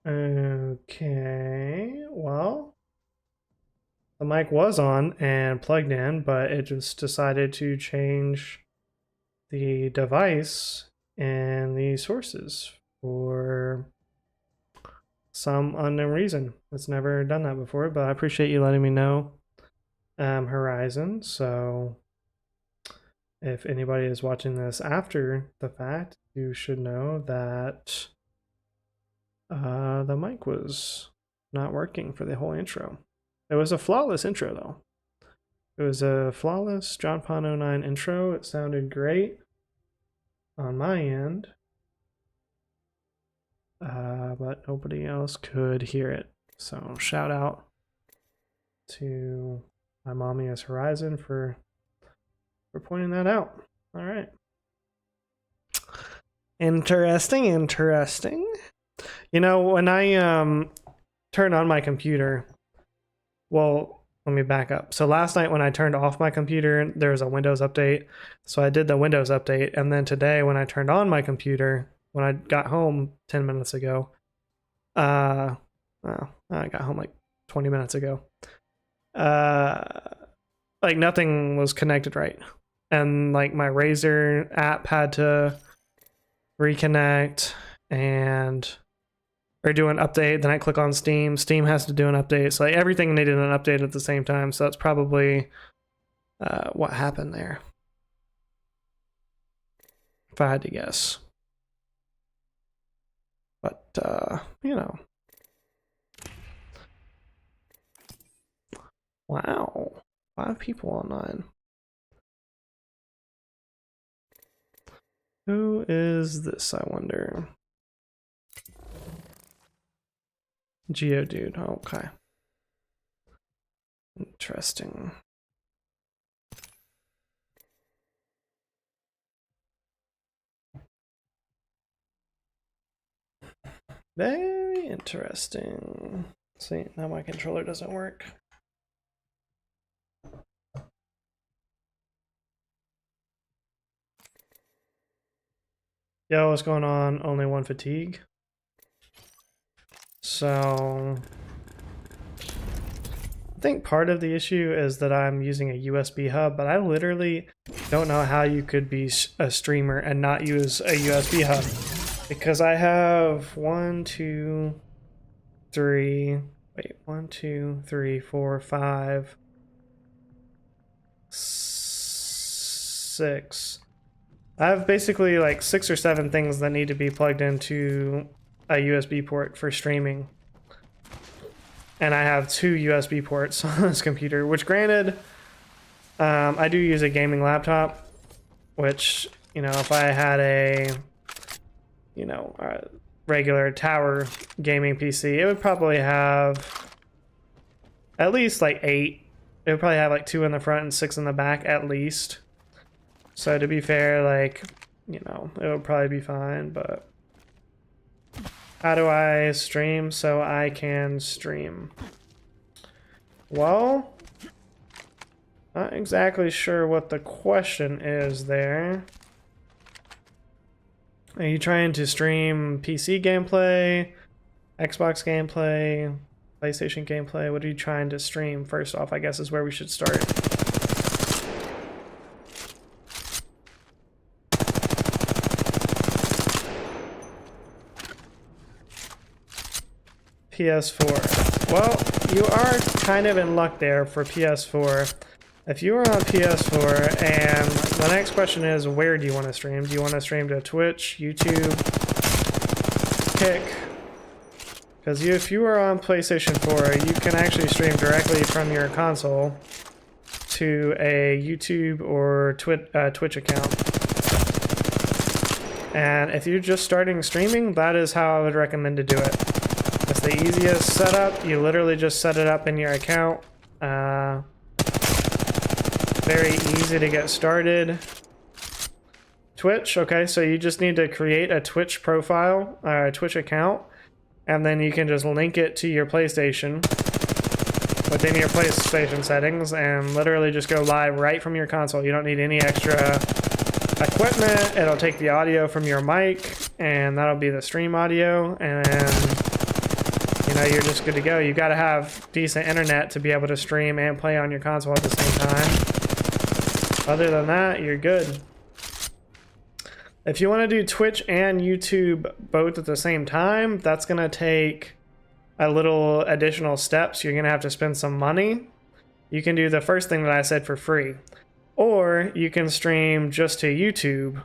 Okay, well, the mic was on and plugged in, but it just decided to change the device and the sources for some unknown reason. It's never done that before, but I appreciate you letting me know, Horizon. So if anybody is watching this after the fact, you should know that the mic was not working for the whole intro. It was a flawless intro, though. It was a flawless John Pond 09 intro. It sounded great on my end, but nobody else could hear it. So shout out to my mommy as Horizon for pointing that out. All right. Interesting. You know, when I turned on my computer, well, let me back up. So last night when I turned off my computer, there was a Windows update. So I did the Windows update. And then today when I turned on my computer, when I got home 10 minutes ago, I got home like 20 minutes ago, like nothing was connected right. And like my Razer app had to reconnect or do an update. Then I click on Steam. Steam has to do an update. So like everything needed an update at the same time. So that's probably what happened there, if I had to guess. But you know, wow, 5 people online. Who is this, I wonder? Geodude, okay. Interesting. Very interesting. See, now my controller doesn't work. Yo, what's going on? Only one fatigue. So I think part of the issue is that I'm using a USB hub, but I literally don't know how you could be a streamer and not use a USB hub, because I have 1, 2, 3, 4, 5, 6. I have basically like 6 or 7 things that need to be plugged into a USB port for streaming. And I have 2 USB ports on this computer, which granted, I do use a gaming laptop, which, you know, if I had a regular tower gaming PC, it would probably have at least like 8. It would probably have like 2 in the front and 6 in the back at least. So to be fair, like, you know, it would probably be fine, but how do I stream so I can stream? Well, not exactly sure what the question is there. Are you trying to stream PC gameplay, Xbox gameplay, PlayStation gameplay? What are you trying to stream? First off, I guess is where we should start. PS4. Well, you are kind of in luck there for PS4. If you are on PS4, and the next question is, where do you want to stream? Do you want to stream to Twitch, YouTube, Kick? Because if you are on PlayStation 4, you can actually stream directly from your console to a YouTube or Twitch account. And if you're just starting streaming, that is how I would recommend to do it. It's the easiest setup. You literally just set it up in your account. Very easy to get started. Twitch, okay, so you just need to create a Twitch profile, a Twitch account, and then you can just link it to your PlayStation within your PlayStation settings and literally just go live right from your console. You don't need any extra equipment. It'll take the audio from your mic, and that'll be the stream audio, and know, you're just good to go. You got to have decent internet to be able to stream and play on your console at the same time. Other than that, you're good. If you want to do Twitch and YouTube both at the same time, that's going to take a little additional steps. You're going to have to spend some money. You can do the first thing that I said for free. Or you can stream just to YouTube.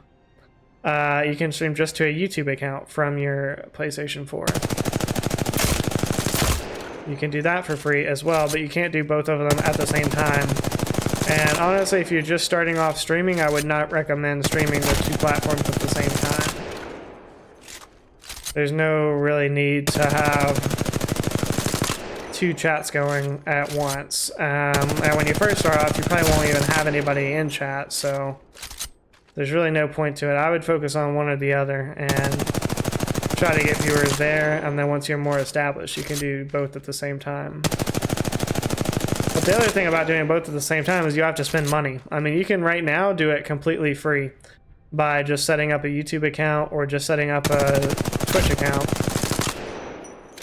You can stream just to a YouTube account from your PlayStation 4. You can do that for free as well, but you can't do both of them at the same time. And honestly, if you're just starting off streaming, I would not recommend streaming with 2 platforms at the same time. There's no really need to have 2 chats going at once. And when you first start off, you probably won't even have anybody in chat, so there's really no point to it. I would focus on one or the other and try to get viewers there, and then once you're more established, you can do both at the same time. But the other thing about doing both at the same time is you have to spend money. I mean, you can right now do it completely free by just setting up a YouTube account or just setting up a Twitch account.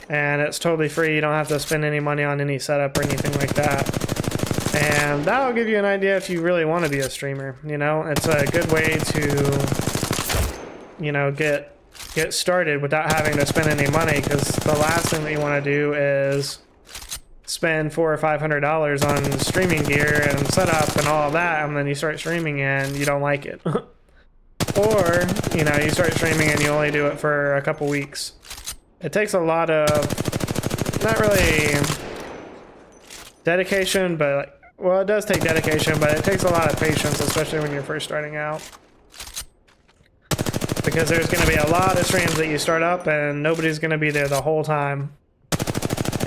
And it's totally free. You don't have to spend any money on any setup or anything like that. And that'll give you an idea if you really want to be a streamer. You know, it's a good way to, you know, get started without having to spend any money, because the last thing that you want to do is spend $400 or $500 on streaming gear and setup and all of that, and then you start streaming and you don't like it. Or, you know, you start streaming and you only do it for a couple weeks. It takes a lot of, not really dedication, but, well, it does take dedication, but it takes a lot of patience, especially when you're first starting out. Because there's going to be a lot of streams that you start up and nobody's going to be there the whole time.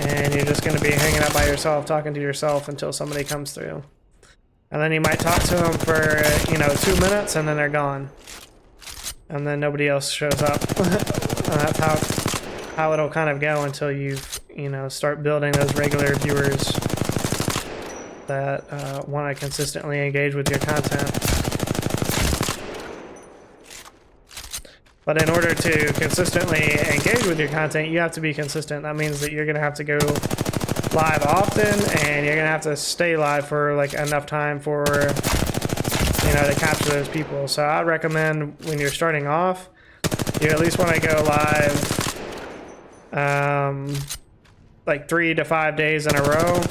And you're just going to be hanging out by yourself, talking to yourself until somebody comes through. And then you might talk to them for, you know, 2 minutes and then they're gone. And then nobody else shows up. And that's how it'll kind of go until you know, start building those regular viewers that want to consistently engage with your content. But in order to consistently engage with your content, you have to be consistent. That means that you're going to have to go live often, and you're going to have to stay live for like enough time for, you know, to capture those people. So I'd recommend when you're starting off, you at least want to go live like 3 to 5 days in a row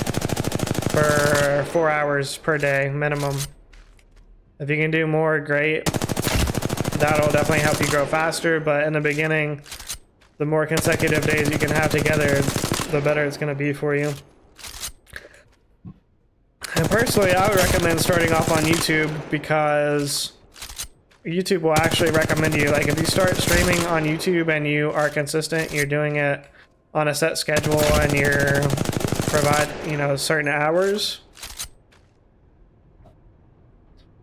for 4 hours per day minimum. If you can do more, great. That'll definitely help you grow faster, but in the beginning, the more consecutive days you can have together, the better it's going to be for you. And personally, I would recommend starting off on YouTube, because YouTube will actually recommend you, like if you start streaming on YouTube and you are consistent, you're doing it on a set schedule and you're provide, you know, certain hours.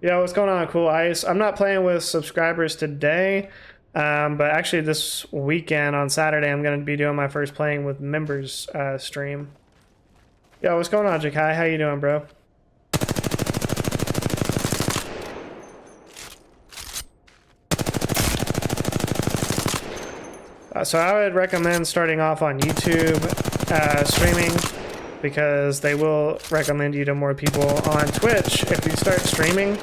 Yeah, what's going on, Cool Ice? I'm not playing with subscribers today, but actually this weekend on Saturday, I'm going to be doing my first playing with members stream. Yo, what's going on, Jakai? How you doing, bro? So I would recommend starting off on YouTube streaming, because they will recommend you to more people. On Twitch, if you start streaming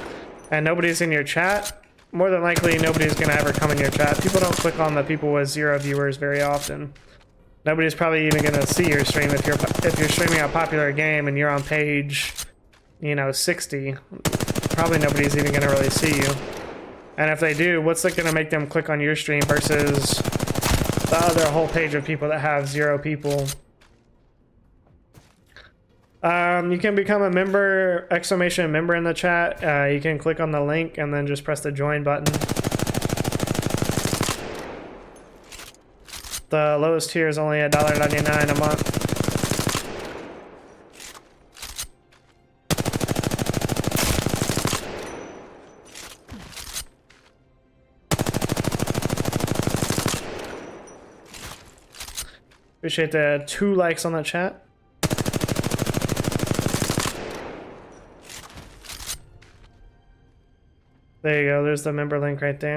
and nobody's in your chat, more than likely nobody's going to ever come in your chat. People don't click on the people with 0 viewers very often. Nobody's probably even going to see your stream if you're streaming a popular game and you're on page, you know, 60. Probably nobody's even going to really see you. And if they do, what's it going to make them click on your stream versus the other whole page of people that have 0 people? You can become a member, exclamation member in the chat. You can click on the link and then just press the join button. The lowest tier is only $1.99 a month. Appreciate the 2 likes on the chat. There you go, there's the member link right there.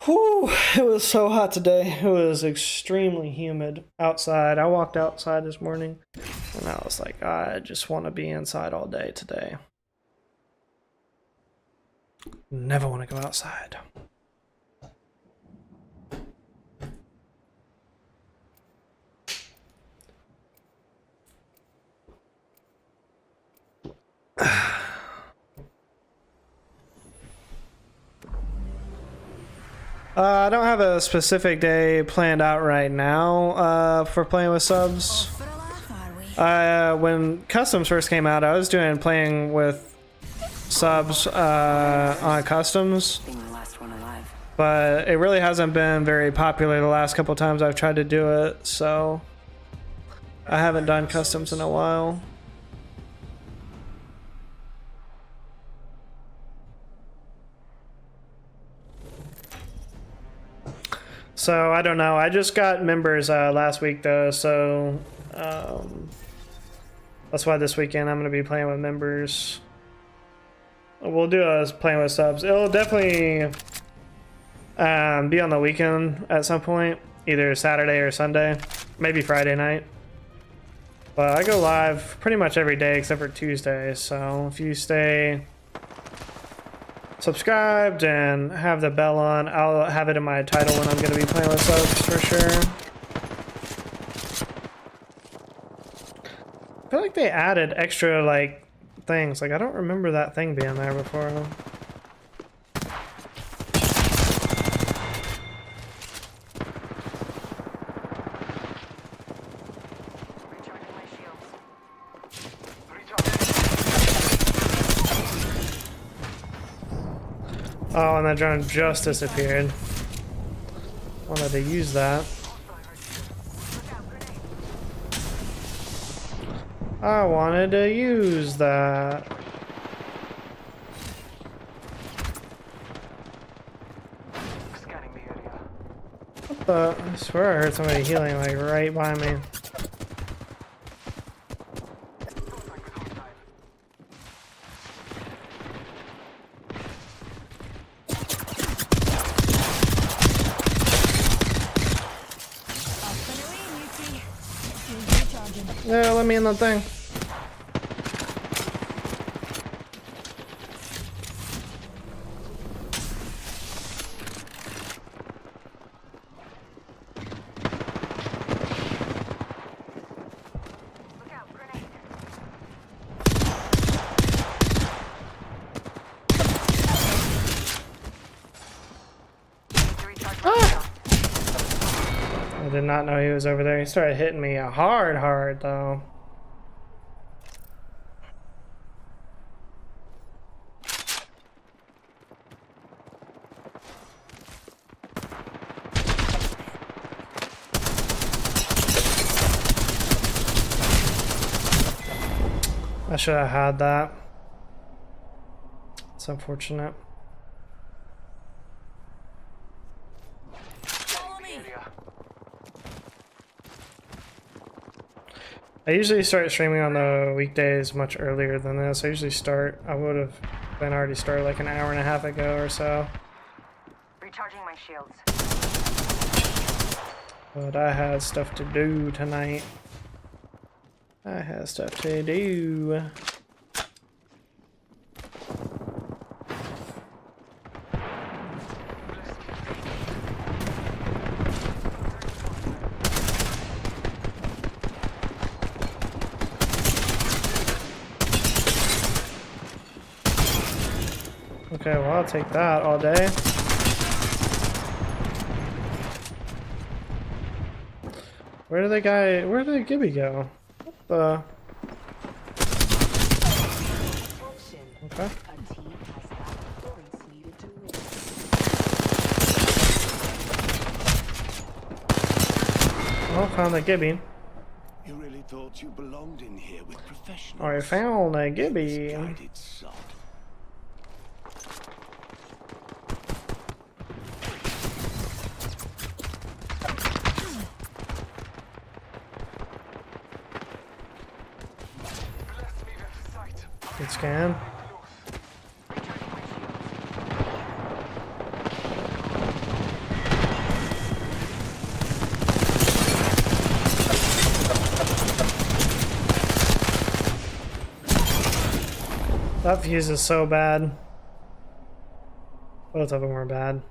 Whew, it was so hot today. It was extremely humid outside. I walked outside this morning and I was like, I just want to be inside all day today. Never want to go outside. I don't have a specific day planned out right now for playing with subs. When Customs first came out, I was playing with subs on Customs, but it really hasn't been very popular the last couple times I've tried to do it, so I haven't done Customs in a while. So I don't know. I just got members last week though, so that's why this weekend I'm gonna be playing with members. We'll do us playing with subs. It'll definitely be on the weekend at some point, either Saturday or Sunday, maybe Friday night. But I go live pretty much every day except for Tuesday. So if you stay subscribed and have the bell on, I'll have it in my title when I'm going to be playing with subs for sure. I feel like they added extra like things. Like I don't remember that thing being there before. Oh, and that drone just disappeared. Wanted to use that. I wanted to use that. What the? I swear I heard somebody healing like right by me. Yeah, let me in that thing. I did not know he was over there. He started hitting me hard though. I should have had that. It's unfortunate. I usually start streaming on the weekdays much earlier than this. I would have been already started like an hour and a half ago or so. Recharging my shields. But I had stuff to do tonight. I had stuff to do. Okay, well I'll take that all day. Where did the Gibby go? What the? Okay. Well, found the Gibby. You really thought you belonged in here with professionals? I found a Gibby. Good scan. That fuse is so bad. Both of them are bad.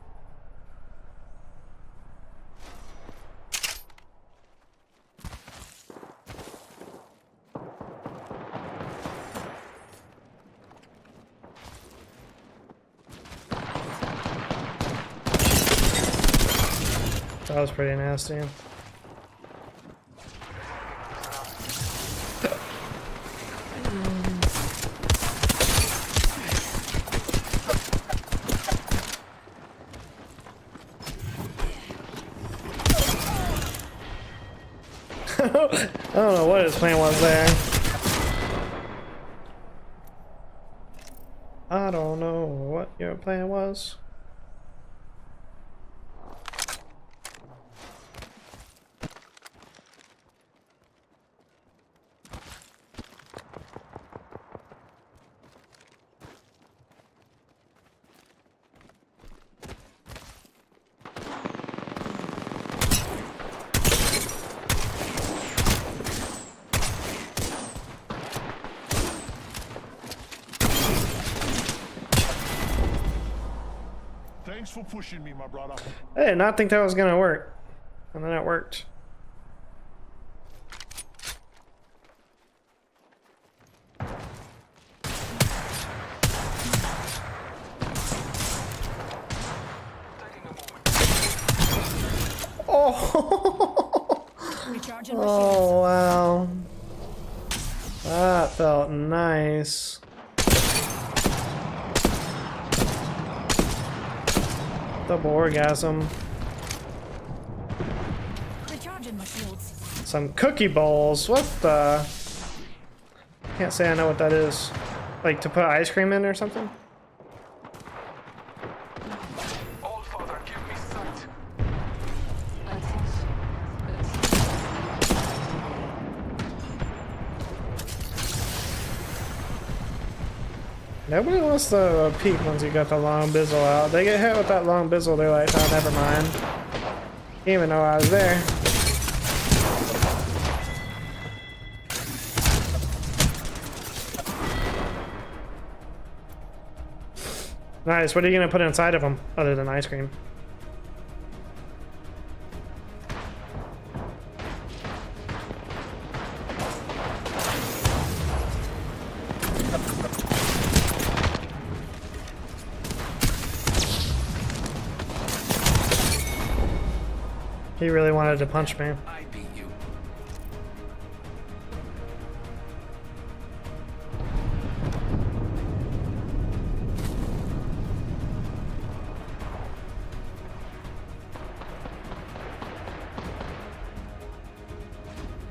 That was pretty nasty. I don't know what his plan was there. I don't know what your plan was. Thanks for pushing me, my brother. I did not think that was gonna work, and then it worked. Oh! Oh wow, that felt nice. Double orgasm. Recharging my shields. Some cookie bowls. What the? Can't say I know what that is. Like to put ice cream in or something? All father, give me sight. Nobody wants to peek once you got the long bizzle out. They get hit with that long bizzle, they're like, oh, never mind. Didn't even know I was there. Nice, what are you gonna put inside of them other than ice cream? He really wanted to punch me. I beat you.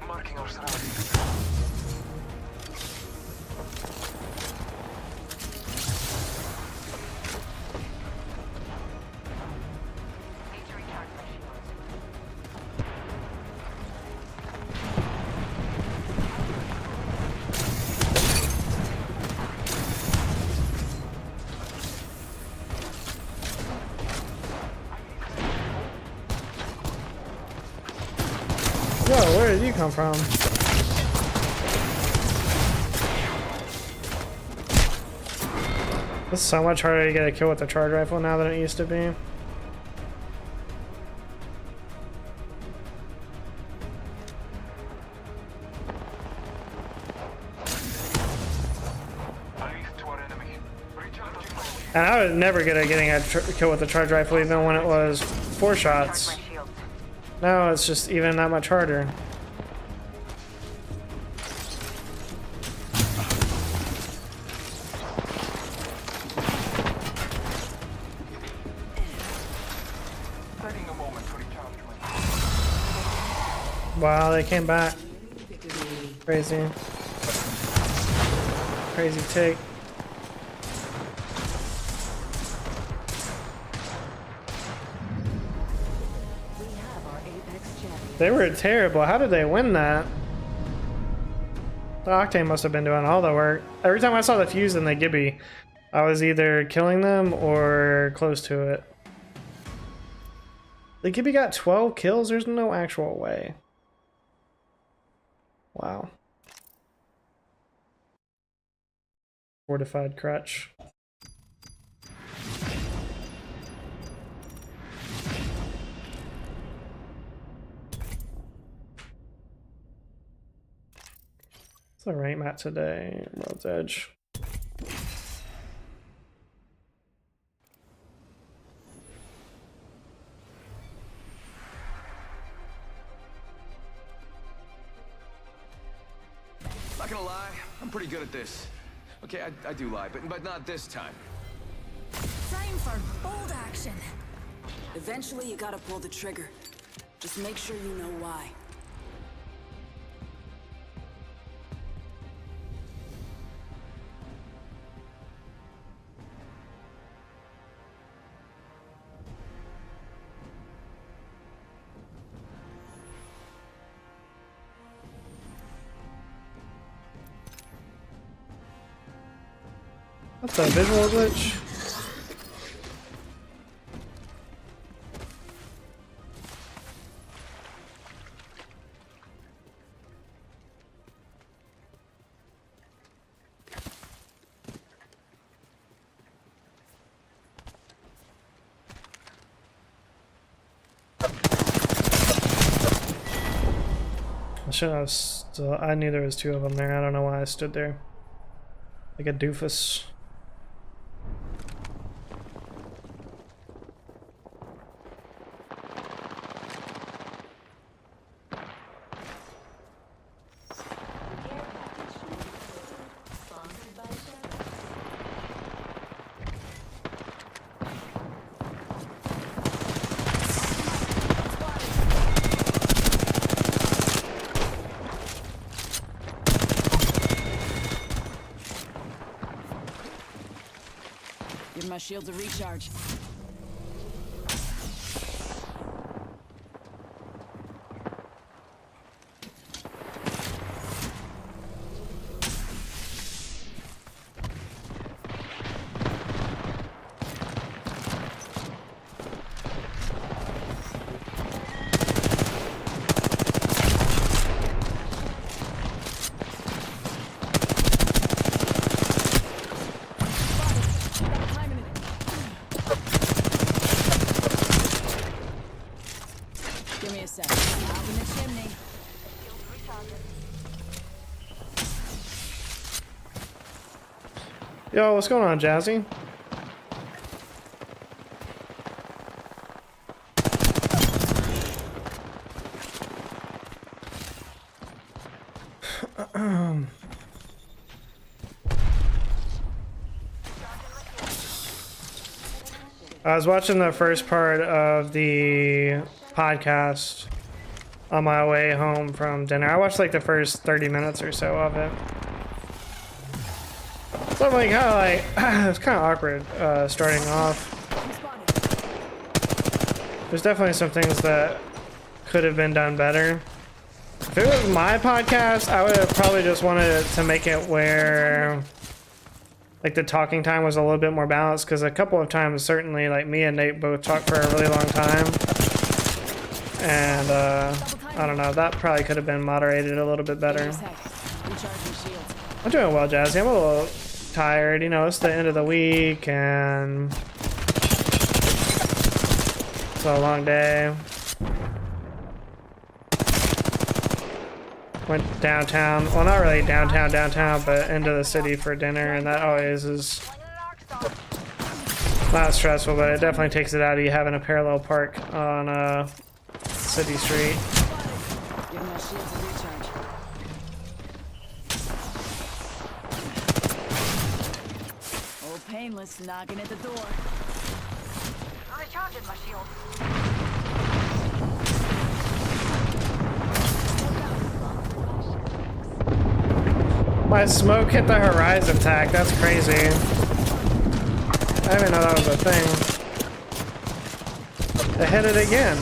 Marking our surroundings. Need to recharge my shields. Whoa, where did you come from? It's so much harder to get a kill with the charge rifle now than it used to be. Eyes to our enemy. Recharging my shield. And I was never good at getting a kill with the charge rifle even when it was 4 Recharge shots. my shields. Now it's just even that much harder. Taking a moment to recharge my Wow, they came back. Crazy. Crazy take. We have our Apex champion. They were terrible. How did they win that? The Octane must have been doing all the work. Every time I saw the fuse in the Gibby, I was either killing them or close to it. The Gibby got 12 kills? There's no actual way. Wow. Fortified crutch. What's the rank map today? World's Edge. Not gonna lie, I'm pretty good at this. Okay, I do lie, but not this time. Time for bold action. Eventually, you gotta pull the trigger. Just make sure you know why. What's that visual glitch? I should have still. I knew there was two of them there. I don't know why I stood there like a doofus. Give my shields a recharge. Give me a sec. Out in the chimney. Shields recharging. Yo, what's going on, Jazzy? I was watching the first part of the podcast on my way home from dinner. I watched like the first 30 minutes or so of it. So I'm like, it's kind of awkward starting off. There's definitely some things that could have been done better. If it was my podcast, I would have probably just wanted to make it where like the talking time was a little bit more balanced, because a couple of times certainly like me and Nate both talked for a really long time, and I don't know, that probably could have been moderated a little bit better. I'm doing well, Jazzy. I'm a little tired, you know, it's the end of the week and it's a long day. Went downtown, well not really downtown, but into the city for dinner, and that always is not stressful, but it definitely takes it out of you having a parallel park on a city street. Give my shields a recharge. Old Painless knocking at the door. Recharging my shield. My smoke hit the horizon tag, that's crazy. I didn't know that was a thing. I hit it again.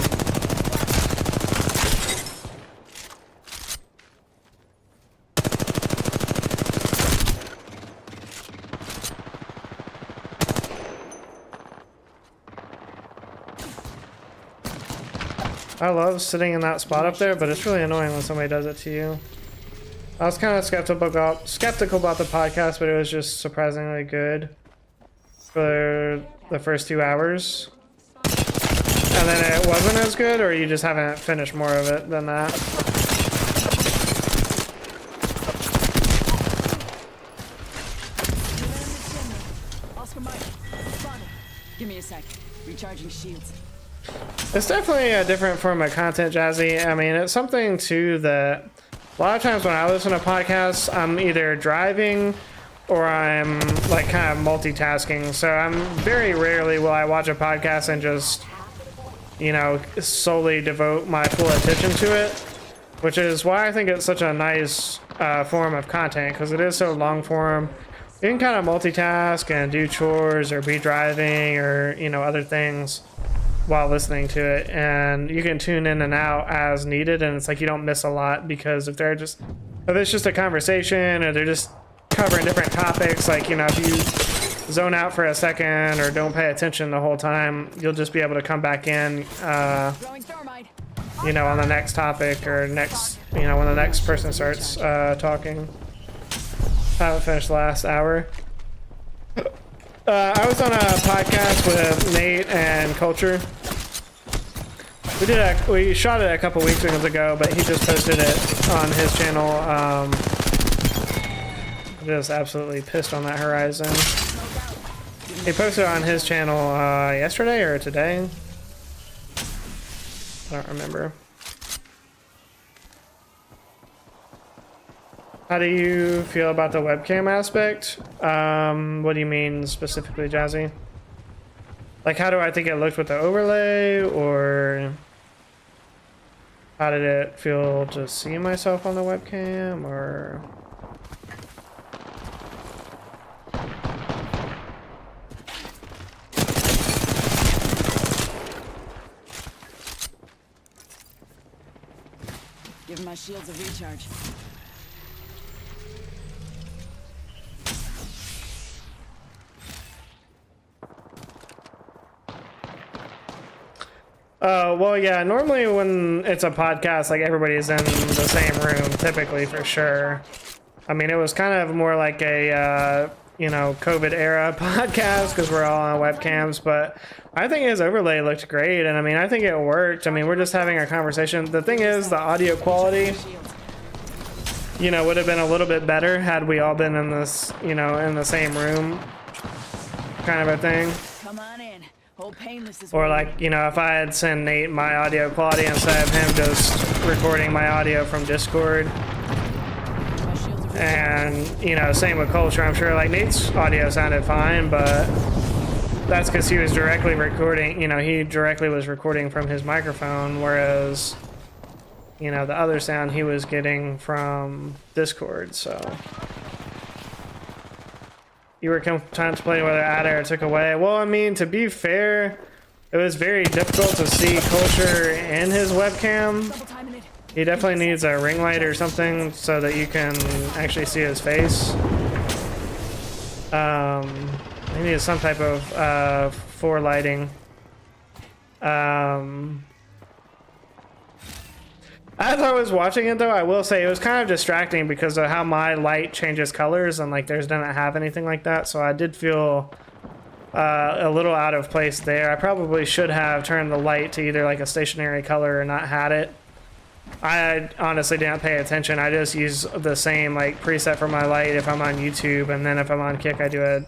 I love sitting in that spot up there, but it's really annoying when somebody does it to you. I was kind of skeptical about the podcast, but it was just surprisingly good for the first 2 hours. And then it wasn't as good, or you just haven't finished more of it than that. Give me a sec. Recharging shields. It's definitely a different form of content, Jazzy. I mean, it's something too that a lot of times when I listen to podcasts, I'm either driving or I'm like kind of multitasking. So I'm very rarely will I watch a podcast and just, you know, solely devote my full attention to it, which is why I think it's such a nice form of content, because it is so long form. You can kind of multitask and do chores or be driving or, you know, other things while listening to it, and you can tune in and out as needed, and it's like you don't miss a lot, because if it's just a conversation or they're just covering different topics, like, you know, if you zone out for a second or don't pay attention the whole time, you'll just be able to come back in you know, on the next topic or next, you know, when the next person starts talking. Haven't finished the last hour. I was on a podcast with Nate and Culture. We shot it a couple weeks ago, but he just posted it on his channel. Just absolutely pissed on that Horizon. He posted it on his channel yesterday or today. I don't remember. How do you feel about the webcam aspect? What do you mean specifically, Jazzy? Like, how do I think it looked with the overlay, or how did it feel to see myself on the webcam, or? Give my shields a recharge. Well, yeah, normally when it's a podcast, like, everybody's in the same room, typically, for sure. I mean, it was kind of more like a, you know, COVID era podcast, because we're all on webcams, but I think his overlay looked great, and I mean, I think it worked. I mean, we're just having a conversation. The thing is, the audio quality, you know, would have been a little bit better had we all been in this, you know, in the same room, kind of a thing. Come on in. Or, like, you know, if I had sent Nate my audio quality instead of him just recording my audio from Discord. And, you know, same with Culture. I'm sure, like, Nate's audio sounded fine, but that's because he was directly recording, you know, he directly was recording from his microphone, whereas, you know, the other sound he was getting from Discord, so. You were contemplating whether add or took away. Well, I mean, to be fair, it was very difficult to see Culture in his webcam. He definitely needs a ring light or something so that you can actually see his face. He needs some type of forelighting. As I was watching it, though, I will say it was kind of distracting because of how my light changes colors, and like theirs didn't have anything like that, so I did feel a little out of place there. I probably should have turned the light to either like a stationary color or not had it. I honestly didn't pay attention. I just use the same like preset for my light if I'm on YouTube, and then if I'm on Kick I do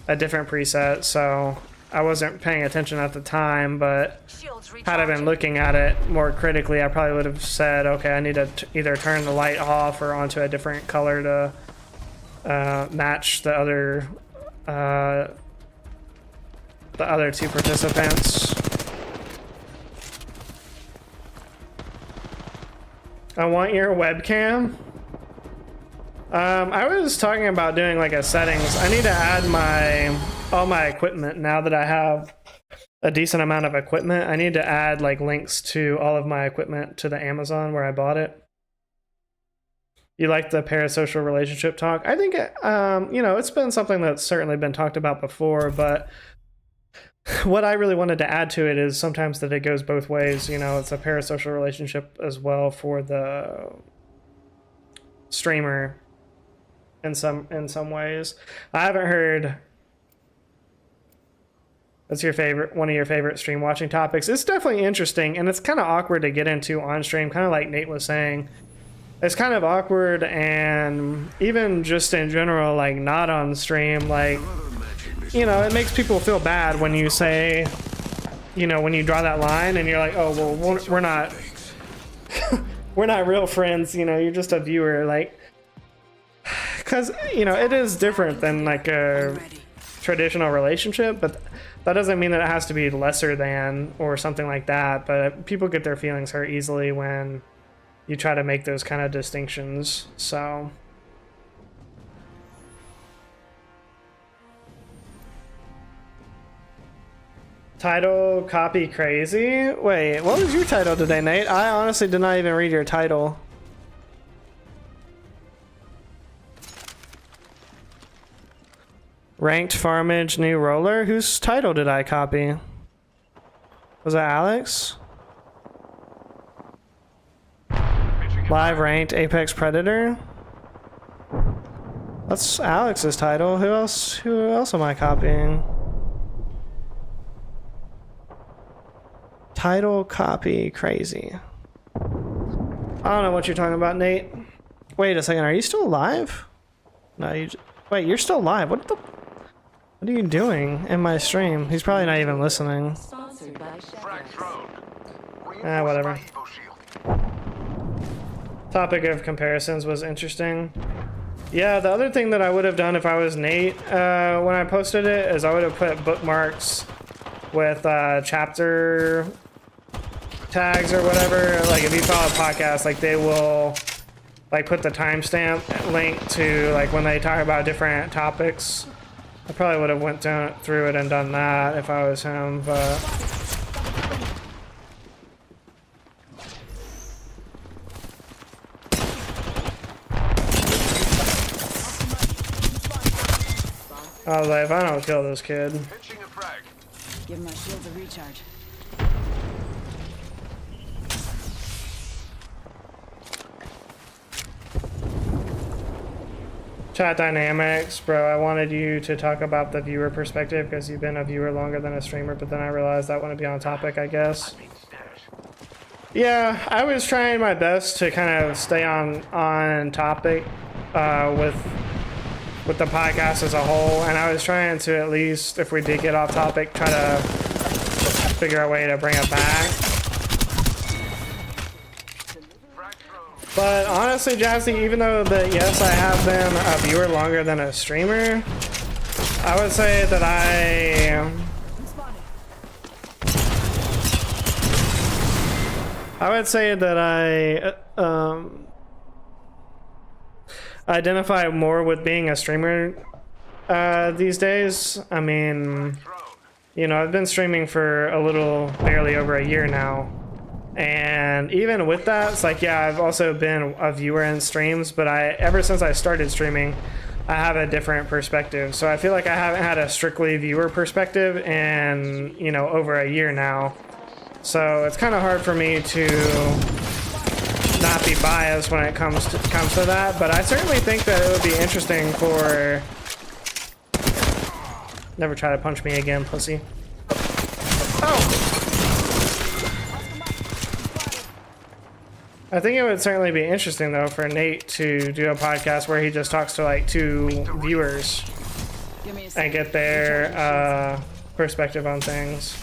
a different preset, so I wasn't paying attention at the time, but had I been looking at it more critically, I probably would have said, okay, I need to either turn the light off or onto a different color to match the other two participants. I want your webcam. I was talking about doing like a settings. I need to add all my equipment now that I have a decent amount of equipment. I need to add like links to all of my equipment to the Amazon where I bought it. You like the parasocial relationship talk? I think you know, it's been something that's certainly been talked about before, but what I really wanted to add to it is sometimes that it goes both ways. You know, it's a parasocial relationship as well for the streamer in some ways. I haven't heard. What's your favorite, one of your favorite stream watching topics? It's definitely interesting, and it's kind of awkward to get into on stream, kind of like Nate was saying. It's kind of awkward, and even just in general, like not on stream, like, you know, it makes people feel bad when you say, you know, when you draw that line and you're like, oh, well, we're not, we're not real friends, you know, you're just a viewer, like, because, you know, it is different than like a traditional relationship, but that doesn't mean that it has to be lesser than or something like that. But people get their feelings hurt easily when you try to make those kind of distinctions. So title copy crazy. Wait, what was your title today, Nate? I honestly did not even read your title. Ranked Farmage New Roller? Whose title did I copy? Was that Alex? Live Ranked Apex Predator? That's Alex's title. Who else am I copying? Title copy crazy. I don't know what you're talking about, Nate. Wait a second, are you still alive? No, wait, you're still alive. What are you doing in my stream? He's probably not even listening. Whatever. Topic of comparisons was interesting. Yeah, the other thing that I would have done if I was Nate when I posted it is I would have put bookmarks with chapter tags or whatever. Like if you follow a podcast, like they will like put the timestamp link to like when they talk about different topics. I probably would have went down through it and done that if I was him, but I was like, if I don't kill this kid. Give my shield a recharge. Chat dynamics, bro. I wanted you to talk about the viewer perspective because you've been a viewer longer than a streamer, but then I realized that wouldn't be on topic, I guess. Yeah, I was trying my best to kind of stay on topic with the podcast as a whole, and I was trying to at least, if we did get off topic, try to figure out a way to bring it back. But honestly, Jazzy, even though that yes, I have been a viewer longer than a streamer, I would say that I identify more with being a streamer these days. I mean, you know, I've been streaming for barely over a year now. And even with that, it's like, yeah, I've also been a viewer in streams, but ever since I started streaming, I have a different perspective. So I feel like I haven't had a strictly viewer perspective in, you know, over a year now. So it's kind of hard for me to not be biased when it comes to that, but I certainly think that it would be interesting for... Never try to punch me again, pussy. Oh! I think it would certainly be interesting, though, for Nate to do a podcast where he just talks to, like, 2 viewers and get their perspective on things.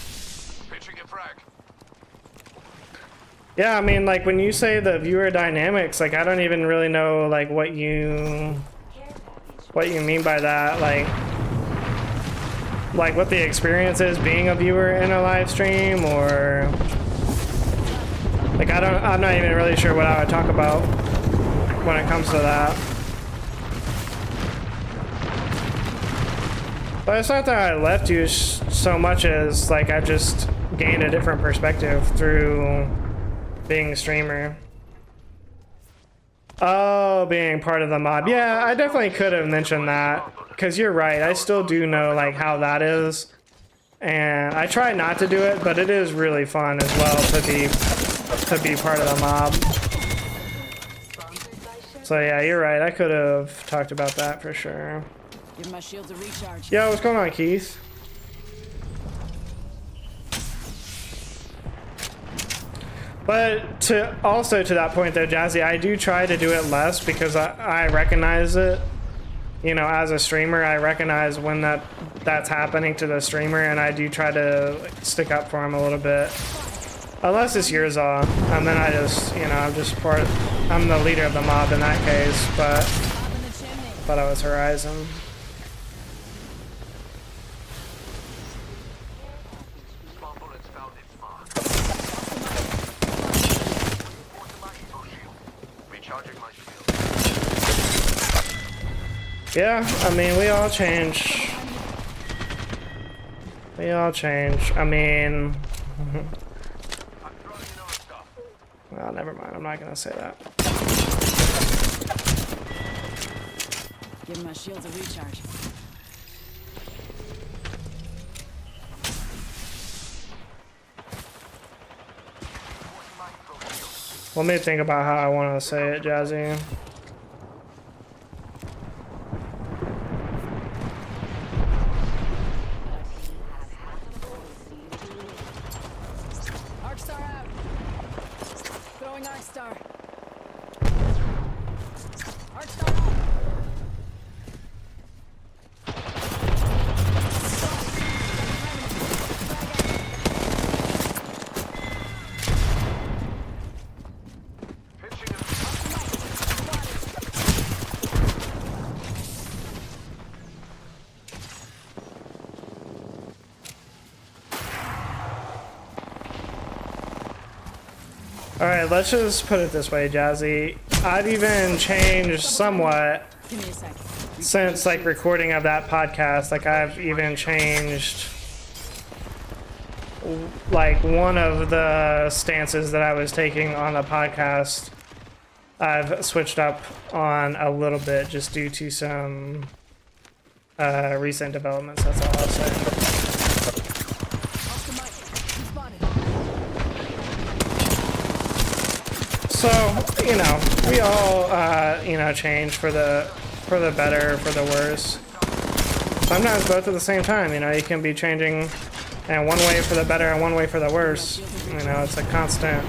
Yeah, I mean, like, when you say the viewer dynamics, like, I don't even really know, like, what you mean by that, like what the experience is being a viewer in a live stream, or... Like, I'm not even really sure what I would talk about when it comes to that. But it's not that I left you so much as, like, I just gained a different perspective through being a streamer. Oh, being part of the mob. Yeah, I definitely could have mentioned that, because you're right. I still do know, like, how that is. and I try not to do it, but it is really fun as well to be part of the mob. So yeah, you're right. I could have talked about that for sure. Give my shields a recharge. Yo, what's going on, Keith? But to that point though, Jazzy, I do try to do it less because I recognize it. You know, as a streamer, I recognize when that's happening to the streamer, and I do try to like, stick up for him a little bit. Unless it's Yurzaw, and then I just, you know, I'm the leader of the mob in that case, but thought I was Horizon. Small bullets found its mark. Recharging my shield. Yeah, I mean, we all change. We all change. I mean... I'm throwing in our stuff. Well, never mind. I'm not gonna say that. Give my shields a recharge. Let me think about how I want to say it, Jazzy. Arcstar out. Throwing Arcstar. Arcstar out. Pitching a Alright, let's just put it this way, Jazzy. I've even changed somewhat Give me a sec. since like recording of that podcast. Like I've even changed like one of the stances that I was taking on the podcast. I've switched up on a little bit just due to some recent developments. That's all I'll say. Off the mic. I'm spotted. So, you know, we all, you know, change for the better, for the worse. Sometimes both at the same time, you know, you can be changing in one way for the better and one way for the worse. You know, it's a constant.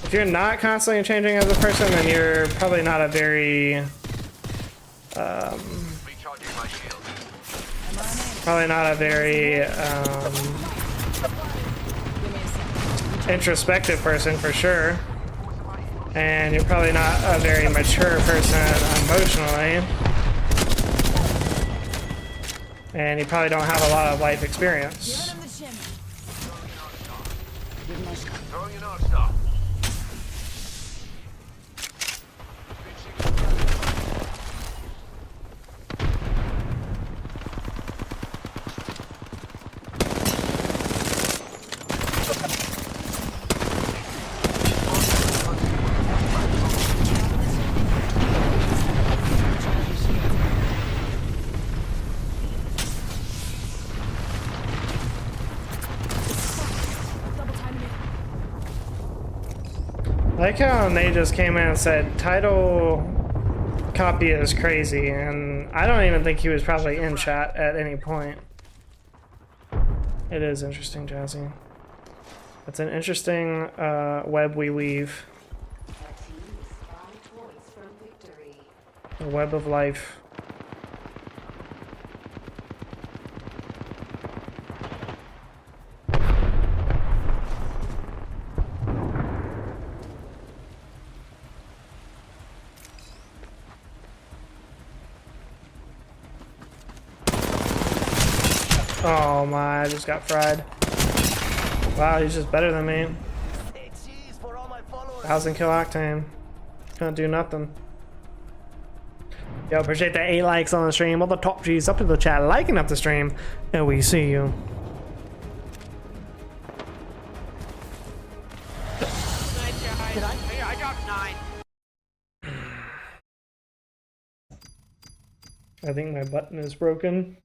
If you're not constantly changing as a person, then you're probably not a very, recharging my shield. probably not a very, introspective person for sure, and you're probably not a very mature person emotionally, and you probably don't have a lot of life experience. Giving him the shimmy. Throwing in our stuff. I like how they just came in and said title copy is crazy, and I don't even think he was probably in chat at any point. It is interesting, Jazzy. It's an interesting web we weave. The web of life. Oh my, I just got fried. Wow, he's just better than me. Thousand kill Octane. Can't do nothing. Yo, appreciate the 8 likes on the stream. All the top G's up to the chat, liking up the stream, and we see you. I dropped 9. I think my button is broken.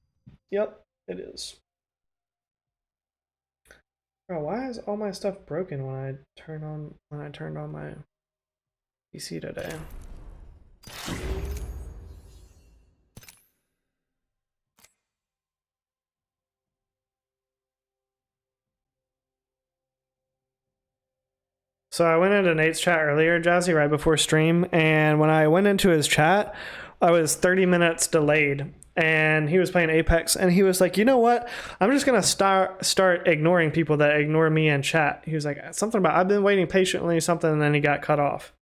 Yep, it is. Bro, why is all my stuff broken when I turned on my PC today? So I went into Nate's chat earlier, Jazzy, right before stream, and when I went into his chat, I was 30 minutes delayed, and he was playing Apex, and he was like, you know what? I'm just gonna start ignoring people that ignore me in chat. He was like, something about I've been waiting patiently, something, and then he got cut off.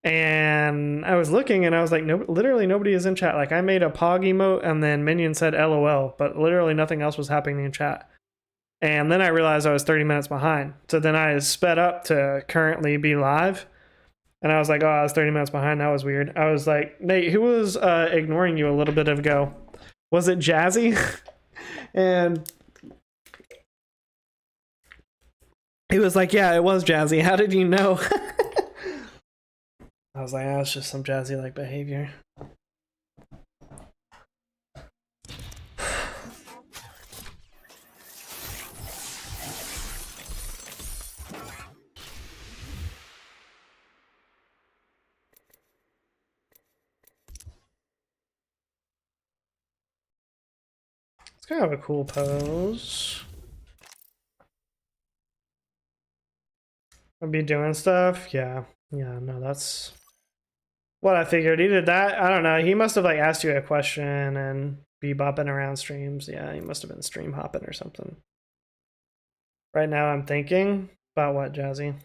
And I was looking, and I was like, no, literally nobody is in chat. Like, I made a Pog emote, and then Minion said LOL, but literally nothing else was happening in chat. And then I realized I was 30 minutes behind. So then I sped up to currently be live. And I was like, oh, I was 30 minutes behind. That was weird. I was like, Nate, who was ignoring you a little bit ago? Was it Jazzy? And he was like, yeah, it was Jazzy. How did you know? I was like, oh, it's just some Jazzy-like behavior. Kind of a cool pose. I'll be doing stuff. Yeah, no, that's what I figured. He did that. I don't know. He must have like asked you a question and be bopping around streams. Yeah, he must have been stream hopping or something. Right now I'm thinking about what, Jazzy?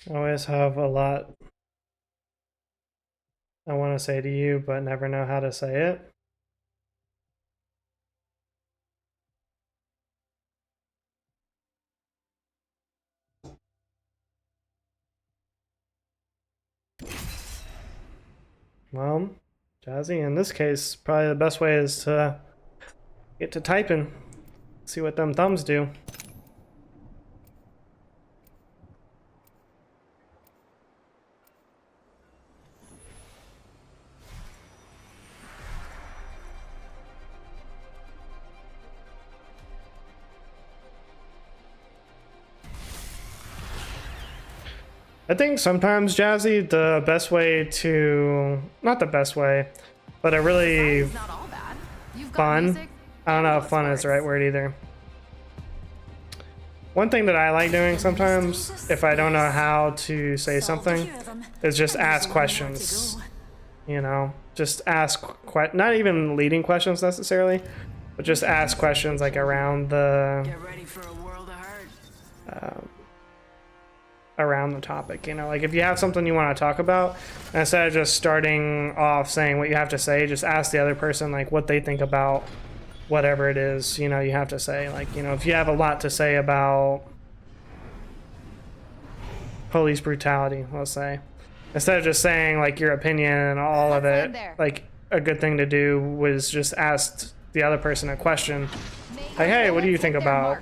I always have a lot I want to say to you, but never know how to say it. Well, Jazzy, in this case, probably the best way is to get to typing. See what them thumbs do. I think sometimes, Jazzy, the best way to, not the best way, but a really Not all bad. You've got fun, music, I don't know if and fun is the right word either. One thing that I like doing sometimes, if I don't know how to say something, is just ask questions. You know, just ask, not even leading questions necessarily, but just ask questions like around the, Get ready for a world of hurt. around the topic, you know, like if you have something you want to talk about, instead of just starting off saying what you have to say, just ask the other person like what they think about whatever it is, you know, you have to say. Like, you know, if you have a lot to say about police brutality, let's say, instead of just saying like your opinion and all of it, like a good thing to do was just ask the other person a question like, hey, what do you think about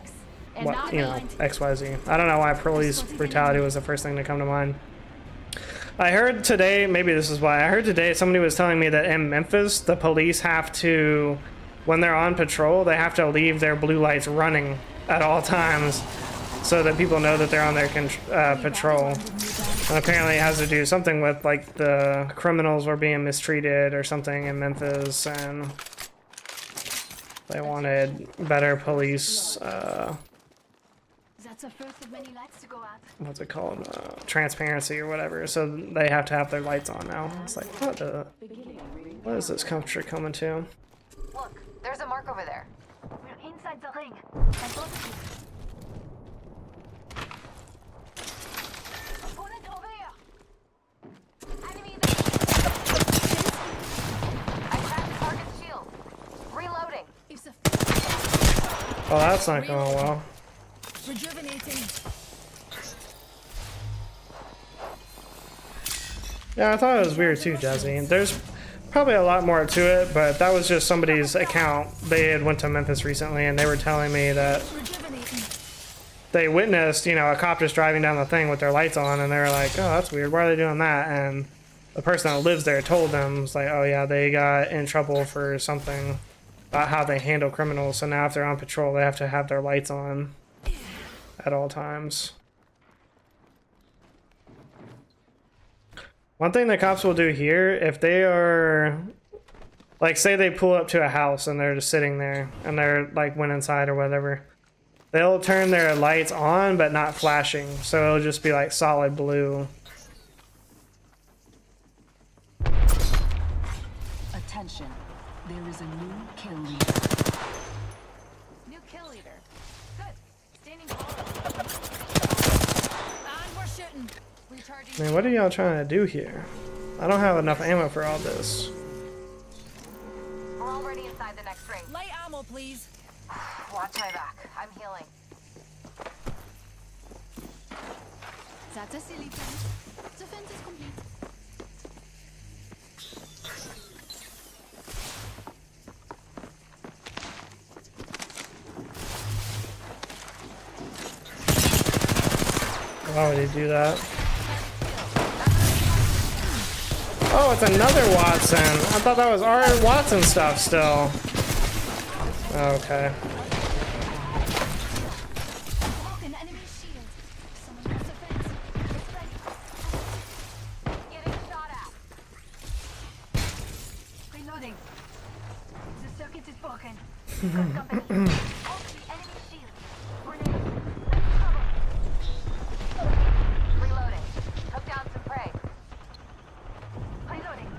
what, you know, XYZ. I don't know why police brutality was the first thing to come to mind. I heard today, maybe this is why, I heard today somebody was telling me that in Memphis, the police have to, when they're on patrol, they have to leave their blue lights running at all times so that people know that they're on their patrol. And apparently it has to do something with like the criminals were being mistreated or something in Memphis, and they wanted better police That's a first of many lights to go out. what's it called, transparency or whatever, so they have to have their lights on now. It's like, what is this country coming to? Look, there's a mark over there. We're inside the ring. I'm positive. Opponent over Oh, that's not going well. Rejuvenating. Yeah, I thought it was weird too, Jazzy. There's probably a lot more to it, but that was just somebody's account. They had went to Memphis recently, and they were telling me that Rejuvenating. they witnessed, you know, a cop just driving down the thing with their lights on, and they were like, "Oh, that's weird. Why are they doing that?" And the person that lives there told them, "It's like, oh yeah, they got in trouble for something about how they handle criminals. So now if they're on patrol, they have to have their lights on at all times." One thing the cops will do here, if they are, like, say they pull up to a house and they're just sitting there and they're like went inside or whatever, they'll turn their lights on but not flashing, so it'll just be like solid blue. Attention. There is a new kill leader. New kill leader. Good. Standing tall. And we're shooting. Recharging. I mean, what are y'all trying to do here? I don't have enough ammo for all this. We're already inside the next ring. Light ammo, please. Watch my back. I'm healing. That's a silly fence. The fence is complete. Why would he do that? Oh, it's another Watson. I thought that was our Watson stuff still. Okay. An enemy shield. Someone has a fence. It's ready. Getting shot at. Reloading. The circuit is broken. Good company. Oh, the enemy shield. Grenade. Reloading. Took down some prey. Reloading.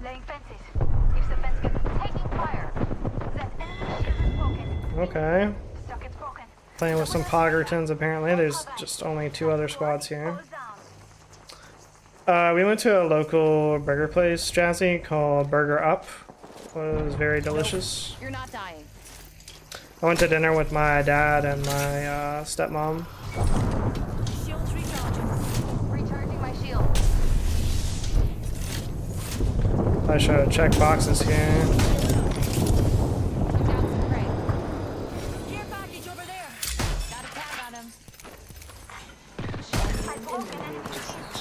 Laying fences. If the fence gets taking fire, that enemy shield is broken. Okay. Circuit's broken. Playing with some Poggertons apparently. There's just only 2 other squads here. Close down. We went to a local burger place, Jazzy, called Burger Up. It was very delicious. You're not dying. I went to dinner with my dad and my stepmom. Shields recharging. Recharging my shield. I should check boxes here. Took down some prey. Gear package over there. Got a tag on him. I broke an enemy shield.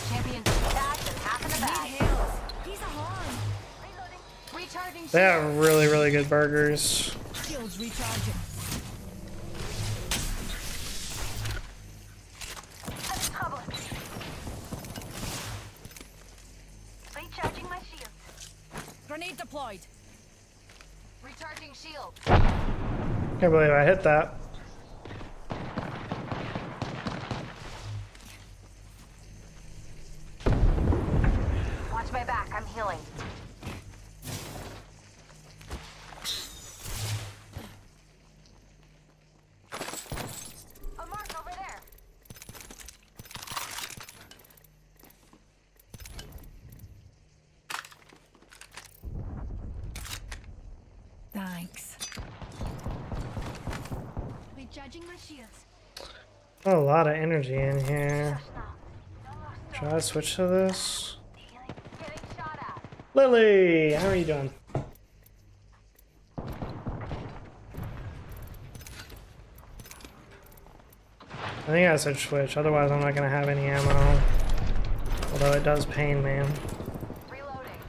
Champion tagged and half in the Need bag. heals. He's a horn. Reloading. Recharging They shield. have really, really good burgers. Shields recharging. I'm in trouble. Recharging my shield. Grenade deployed. Recharging shield. Can't believe I hit that. Watch my back. I'm healing. A mark over there. Thanks. Recharging my shields. A lot of energy in here. Should I switch to this? Getting shot at. Lily, how are you doing? I think I said switch, otherwise I'm not gonna have any ammo. Although it does pain me. Reloading.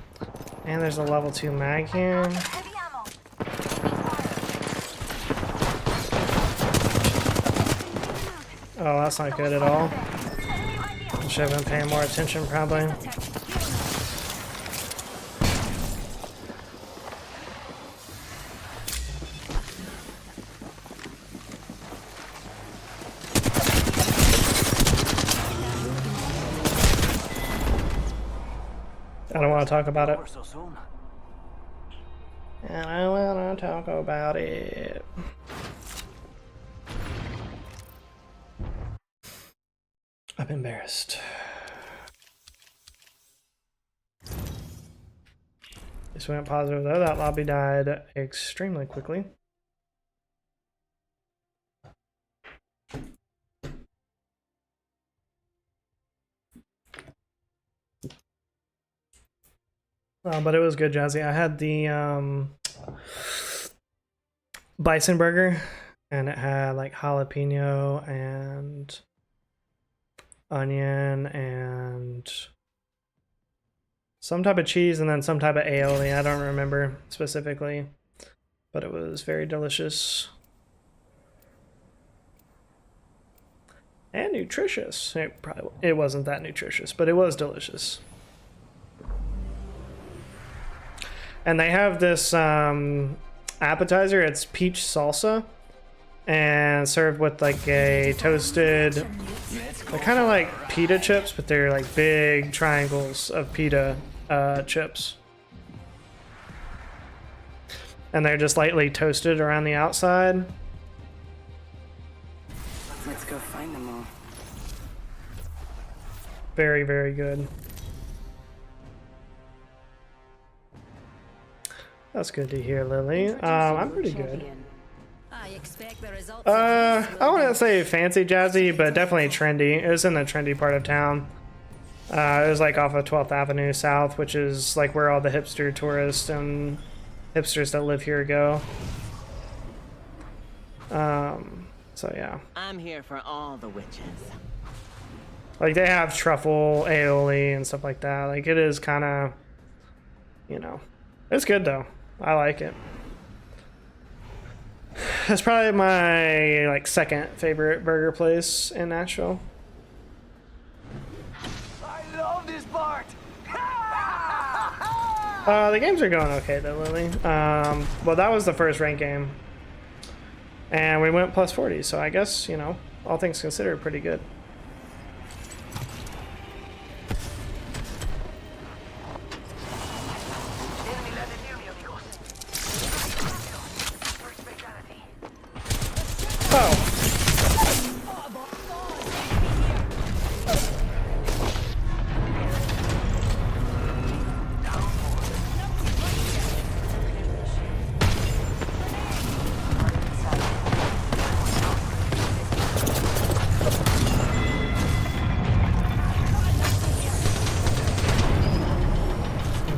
And there's a level 2 mag here. Heavy ammo. Oh, that's not good at all. Enemy right here. I should have been paying more attention probably. Attack. Healing up. I don't want to talk about it. So soon. And I want to talk about it. I'm embarrassed. This went positive though. That lobby died extremely quickly. But it was good, Jazzy. I had the bison burger, and it had like jalapeno and onion and some type of cheese, and then some type of aioli. I don't remember specifically, but it was very delicious and nutritious. It wasn't that nutritious, but it was delicious. And they have this appetizer. It's peach salsa, and served with like a toasted, they're kind of like pita chips, but they're like big triangles of pita chips, and they're just lightly toasted around the outside. Let's go find them all. Very, very good. That's good to hear, Lily. I'm pretty good. I expect the results. I wouldn't say fancy jazzy, but definitely trendy. It was in the trendy part of town. It was like off of 12th Avenue South, which is like where all the hipster tourists and hipsters that live here go. So yeah. I'm here for all the witches. Like they have truffle aioli and stuff like that. Like it is kind of, you know, it's good though. I like it. It's probably my like second favorite burger place in Nashville. I love this part. The games are going okay though, Lily. Well, that was the first ranked game, and we went plus 40. So I guess, you know, all things considered, pretty good.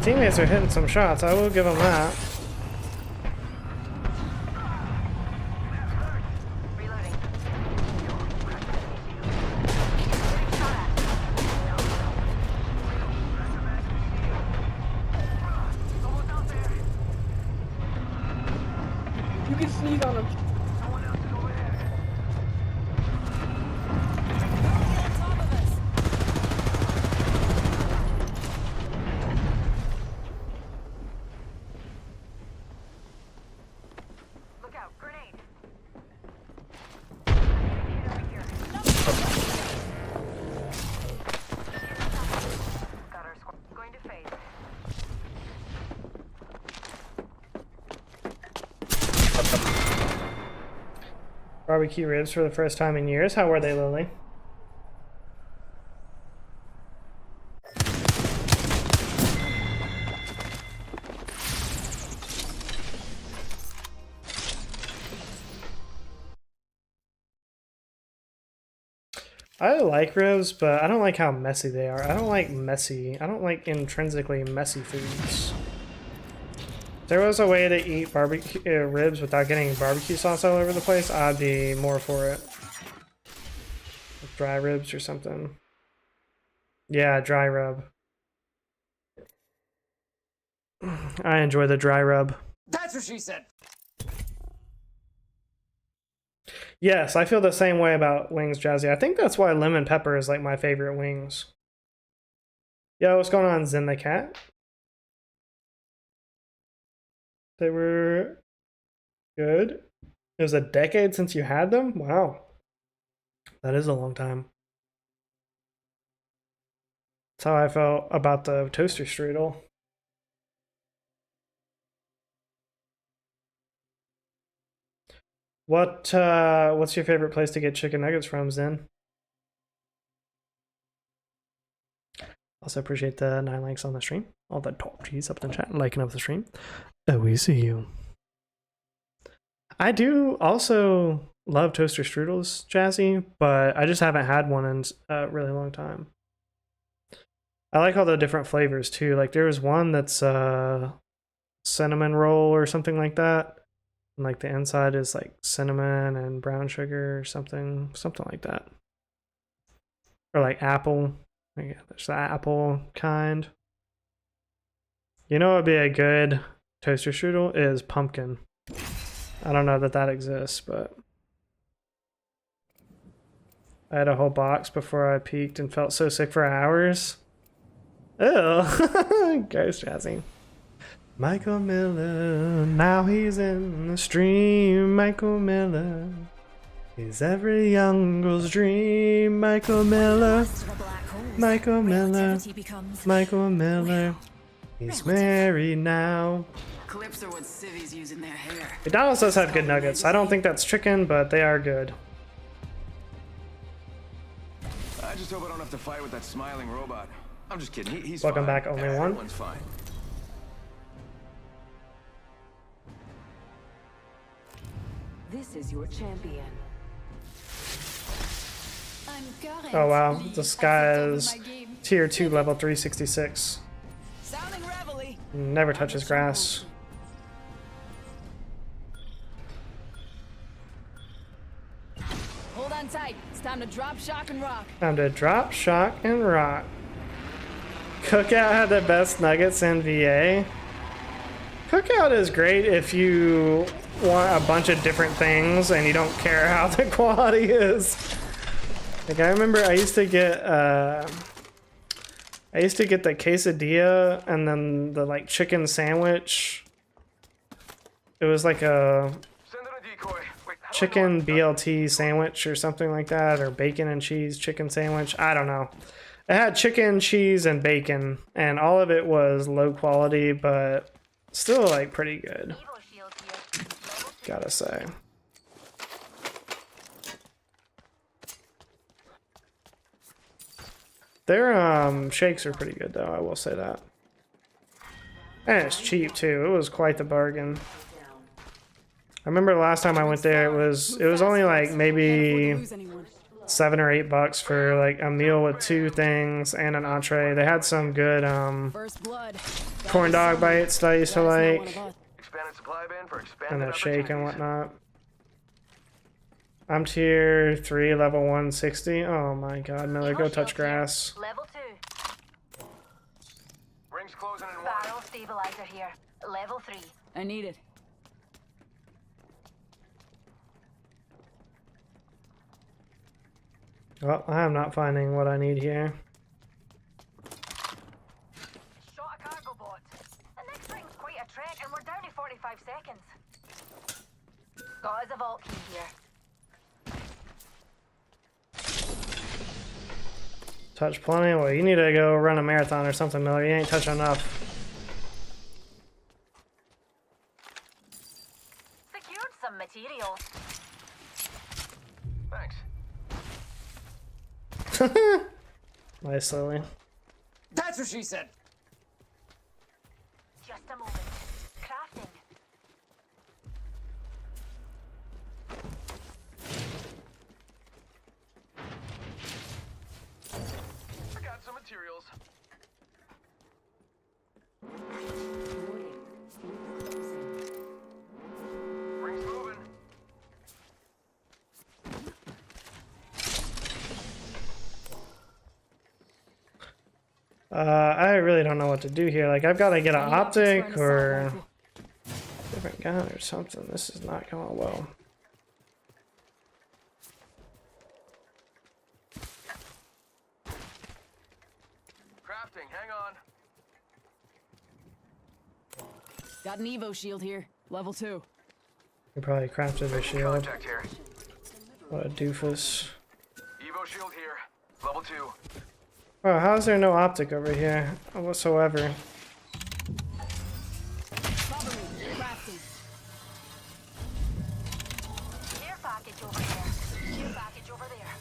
Teammates are hitting some shots, I will give them that. You can sneeze on him. Barbecue ribs for the first time in years. How were they, Lily? I like ribs, but I don't like how messy they are. I don't like intrinsically messy foods. If there was a way to eat barbecue ribs without getting barbecue sauce all over the place, I'd be more for it. Like dry ribs or something. Yeah, dry rub. I enjoy the dry rub. That's what she said. Yes, I feel the same way about wings, Jazzy. I think that's why lemon pepper is like my favorite wings. Yo, what's going on, Zen the Cat? They were good. It was a decade since you had them? Wow. That is a long time. That's how I felt about the toaster strudel. What's your favorite place to get chicken nuggets from, Zen? Also appreciate the 9 likes on the stream. All the top G's up in the chat, liking up the stream. Oh, we see you. I do also love toaster strudels, Jazzy, but I just haven't had one in a really long time. I like all the different flavors too. Like there was one that's cinnamon roll or something like that. And like the inside is like cinnamon and brown sugar or something like that. Or like apple. Yeah, there's the apple kind. You know what would be a good toaster strudel is pumpkin. I don't know that that exists, but I had a whole box before I peaked and felt so sick for hours. Ew. Ghost Jazzy. Michael Miller, now he's in the stream. Michael Miller, he's every young girl's dream. Michael Miller, Michael Miller, Michael Miller. He's married now. Clips are what civvies use in their hair. McDonald's does have good nuggets. I don't think that's chicken, but they are good. I just hope I don't have to fight with that smiling robot. I'm just kidding. He's Welcome fine. back, only one. Everyone's fine. This is your champion. I'm Oh wow, currently this guy at the top of is my game. tier 2 level 366. Sounding reveille. Never touches grass. Hold on tight. It's time to drop, shock, and rock. Time to drop, shock, and rock. Cookout had the best nuggets in VA. Cookout is great if you want a bunch of different things and you don't care how the quality is. Like I remember I used to get the quesadilla and then the like chicken sandwich. It was like a chicken BLT sandwich or something like that, or bacon and cheese chicken sandwich. I don't know. It had chicken, cheese, and bacon, and all of it was low quality, but still like pretty good. Gotta say. Their shakes are pretty good though, I will say that. And it's cheap too. It was quite the bargain. I remember the last time I went there, it was only like maybe $7 or $8 for like a meal with 2 things and an entree. They had some good corn dog bites that I used to like, and a shake and whatnot. I'm tier 3, level 160. Oh my god, Miller, go touch grass. Level 2. Rings closing in 1. Barrel stabilizer here. Level 3. I need it. Well, I'm not finding what I need here. Shot a cargo bot. The next ring's quite a trek, and we're down to 45 seconds. Got us a vault key here. Touch plenty. Well, you need to go run a marathon or something, Miller. You ain't touching enough. Secured some materials. Thanks. Nice, Lily. That's what she said. Just a moment. Crafting. I got some materials. Rings moving. I really don't know what to do here. Like, I've got to get an optic or a different gun or something. This is not going well. Crafting, hang on. Got an Evo shield here. Level 2. We probably crafted a shield. Contact here. What a doofus. Evo shield here. Level 2. Oh, how is there no optic over here whatsoever? Cover me. Crafting. Care package over there. Care package over there.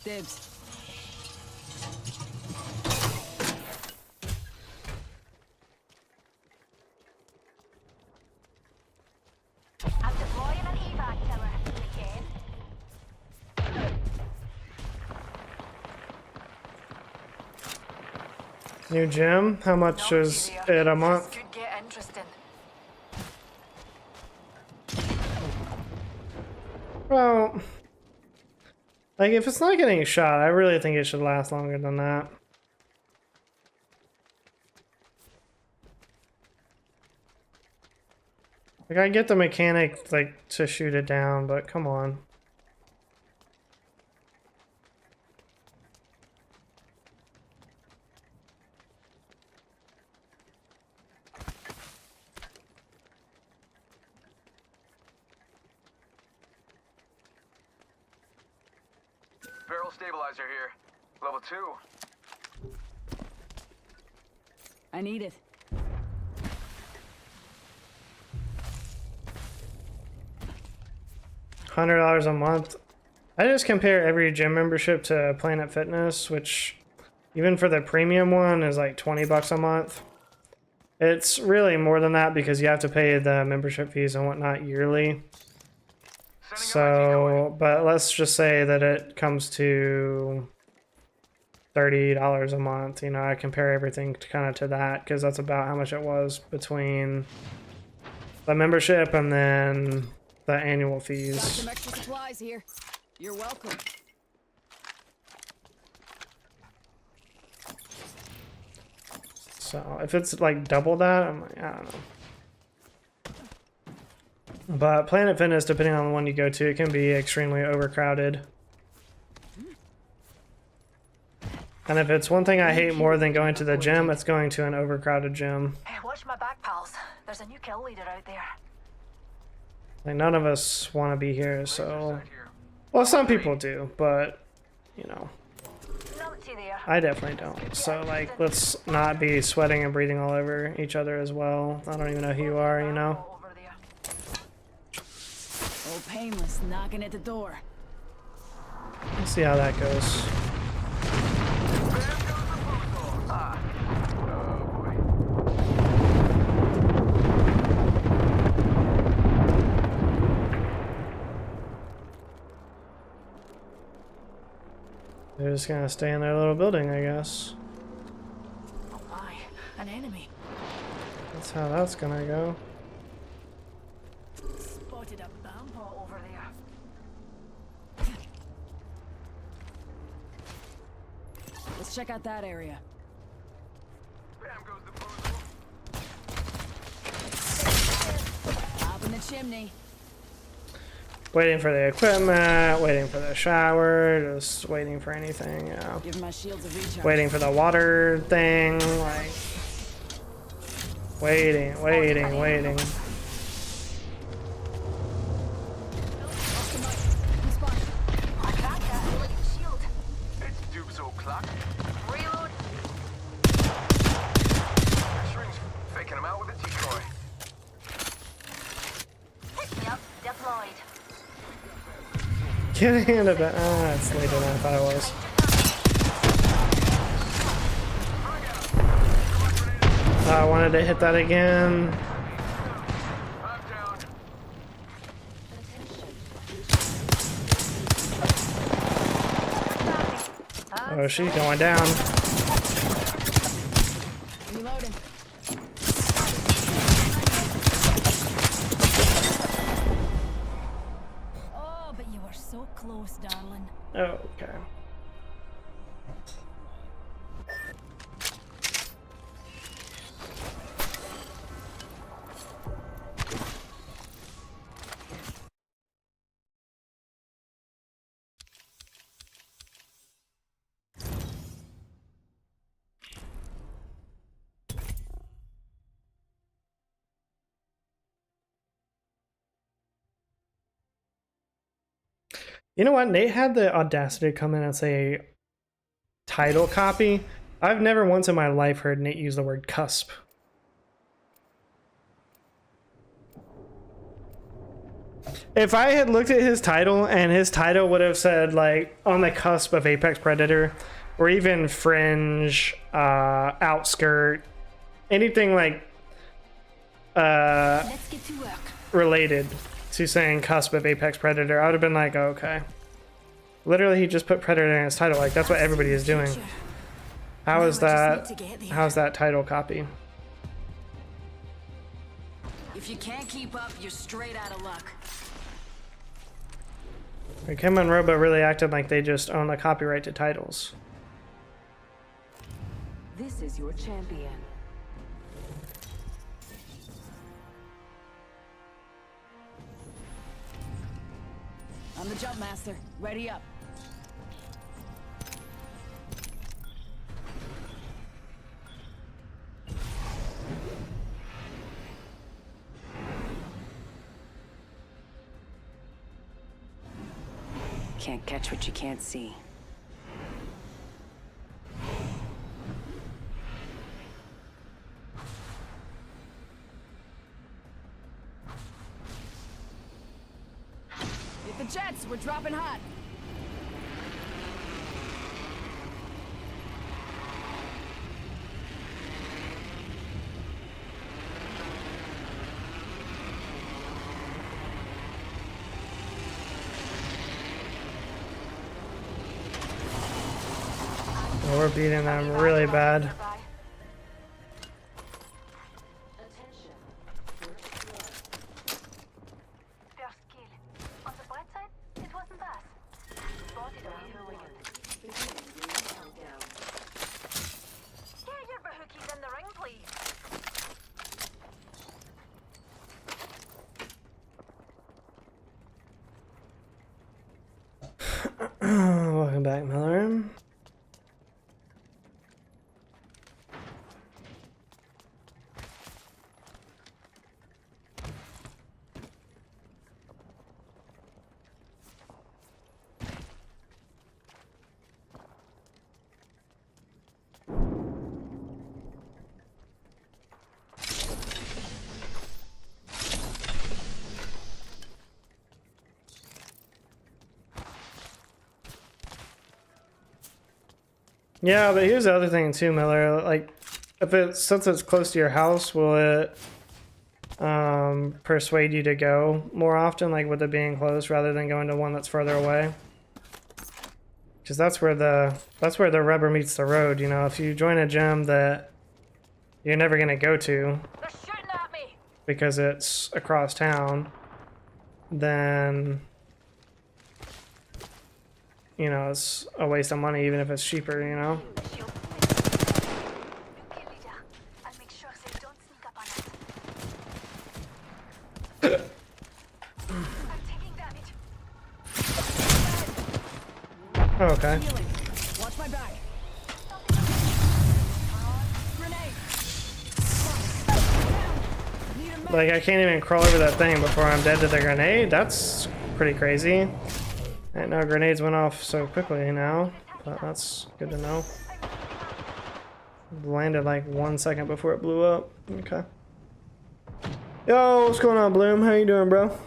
Dibs. I'm deploying an evac tower. Again. New gym? How much is it a month? This could get interesting. Well, like if it's not getting shot, I really think it should last longer than that. Like I get the mechanic like to shoot it down, but come on. Barrel stabilizer here. Level 2. I need it. $100 a month. I just compare every gym membership to Planet Fitness, which even for the premium one is like 20 bucks a month. It's really more than that because you have to pay the membership fees and whatnot yearly. So, but let's just say that it comes to $30 a month. You know, I compare everything kind of to that because that's about how much it was between the membership and then the annual Got fees. some extra supplies here. You're welcome. So if it's like double that, I'm like, I don't know. But Planet Fitness, depending on the one you go to, it can be extremely overcrowded. And if it's one thing I hate more than going to the gym, it's going to an overcrowded gym. Hey, watch my back, pals. There's a new kill leader out there. Like none of us want to be here, so... Well, some people do, but, you know, Numpty there. I definitely don't. So, like, let's not be sweating and breathing all over each other as well. I don't even know who you are, you know? Over there. Oh, painless knocking at the door. Let's see how that goes. They're just gonna stay in their little building, I guess. Oh my, an enemy. That's how that's gonna go. Spotted a bomb. Over there. Let's check out that area. Bam goes the boozle. Up in the chimney. Waiting for the equipment, waiting for the shower, just waiting for anything, you know. Give my shields a recharge. Waiting for the water thing, like... Waiting. I cracked that shield. It's Dubes o'clock. Reload. Shrink's faking him out with a decoy. Pick me up. Deployed. Getting into bed. Ah, it's later than I thought it was. I wanted to hit that again. I'm down. Oh, she's going down. Reloading. Oh, but you were so close, darling. Oh, okay. You know what? Nate had the audacity to come in and say title copy. I've never once in my life heard Nate use the word cusp. If I had looked at his title and his title would have said like on the cusp of Apex Predator or even Fringe, Outskirt, anything like Let's get to work. related to saying cusp of Apex Predator, I would have been like, oh, okay. Literally, he just put Predator in his title. Like, that's what everybody is doing. How is that? How's that title copy? If you can't keep up, you're straight out of luck. Like, him and Robo really acted like they just own the copyright to titles. This is your champion. I'm the jump master. Ready up. Can't catch what you can't see. Hit the jets. We're dropping hot. Oh, we're beating them really bad. Welcome back, Miller. Yeah, but here's the other thing too, Miller. Like, if it's since it's close to your house, will it persuade you to go more often, like with it being close, rather than going to one that's further away? Because that's where the rubber meets the road. You know, if you join a gym that you're never gonna go to because it's across town, then you know, it's a waste of money even if it's cheaper, you know? Oh, okay. Watch my back. Like, I can't even crawl over that thing before I'm dead to the grenade? That's pretty crazy. I didn't know grenades went off so quickly now, but that's good to know. Landed like 1 second before it blew up. Okay. Yo, what's going on, Bloom? How you doing, bro?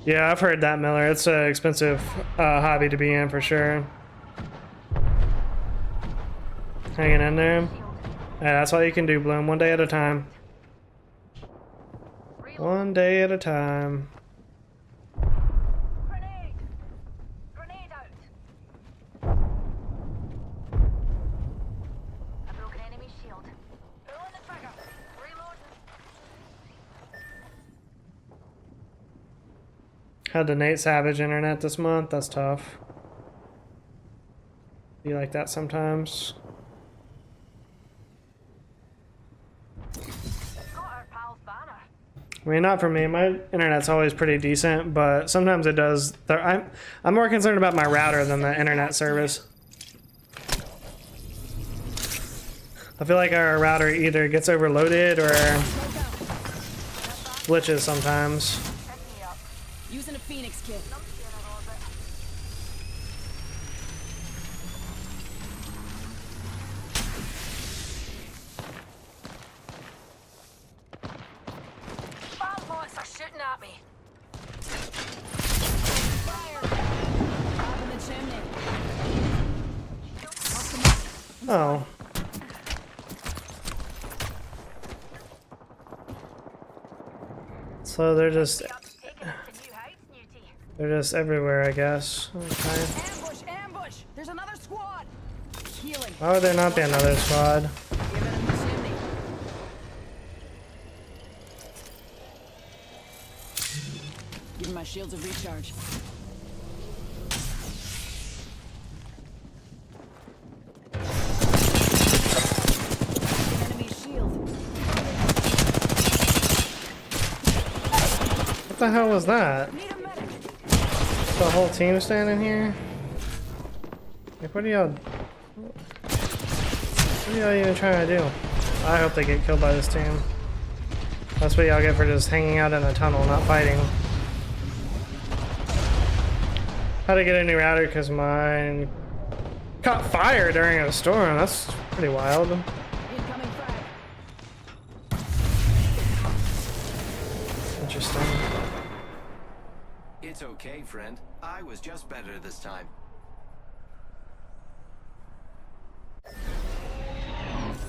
Yeah, I've heard that, Miller. It's an expensive hobby to be in for sure. Hanging in there. Yeah, that's all you can do, Bloom. One day at a time. One day at a time. Grenade! Grenade out! A broken enemy shield. Pulling the trigger. Reloading. Had the Nate Savage internet this month. That's tough. Be like that sometimes. I mean, not for me. My internet's always pretty decent, but sometimes it does. I'm more concerned about my router than the internet service. I feel like our router either gets overloaded or glitches sometimes. Using a Phoenix kit. Oh. So they're just everywhere, I guess. Okay. Ambush! Ambush! There's another squad! Healing. Why would there not be another squad? Give it a chimney. Give my shields a recharge. Enemy shield. What the hell was that? Need a medic. The whole team standing here? Like, what are y'all even trying to do? I hope they get killed by this team. That's what y'all get for just hanging out in a tunnel, not fighting. How to get a new router because mine caught fire during a storm. That's pretty wild. Incoming frag. Interesting. It's okay, friend. I was just better this time.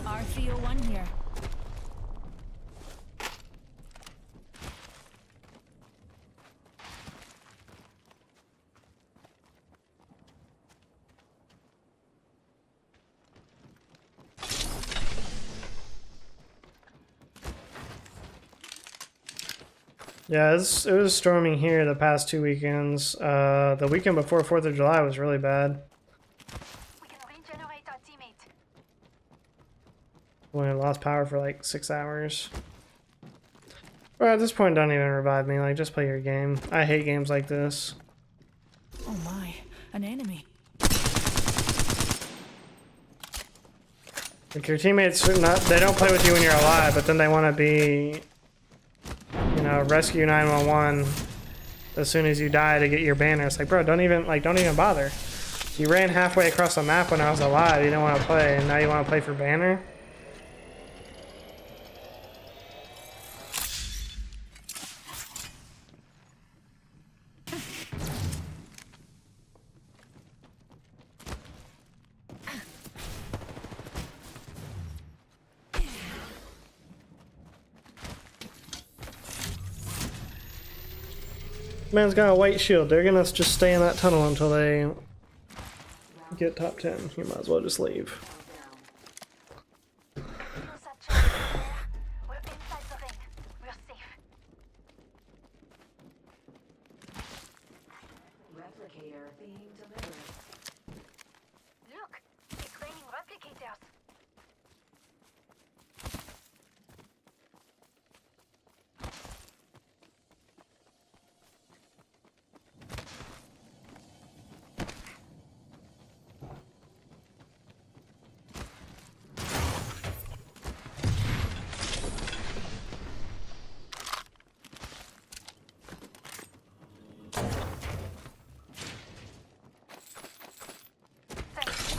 R301 here. Yeah, it was storming here the past 2 weekends. The weekend before 4th of July was really bad. We can regenerate our teammate. When I lost power for like 6 hours. Well, at this point, don't even revive me. Like, just play your game. I hate games like this. Oh my, an enemy. Like, your teammates, they don't play with you when you're alive, but then they want to be, you know, rescue 911 as soon as you die to get your banner. It's like, bro, don't even bother. You ran halfway across the map when I was alive. You didn't want to play, and now you want to play for banner? Man's got a white shield. They're gonna just stay in that tunnel until they get top 10. You might as well just leave. We're inside the ring. We're safe. Replicator being delivered. Look, it's raining replicators.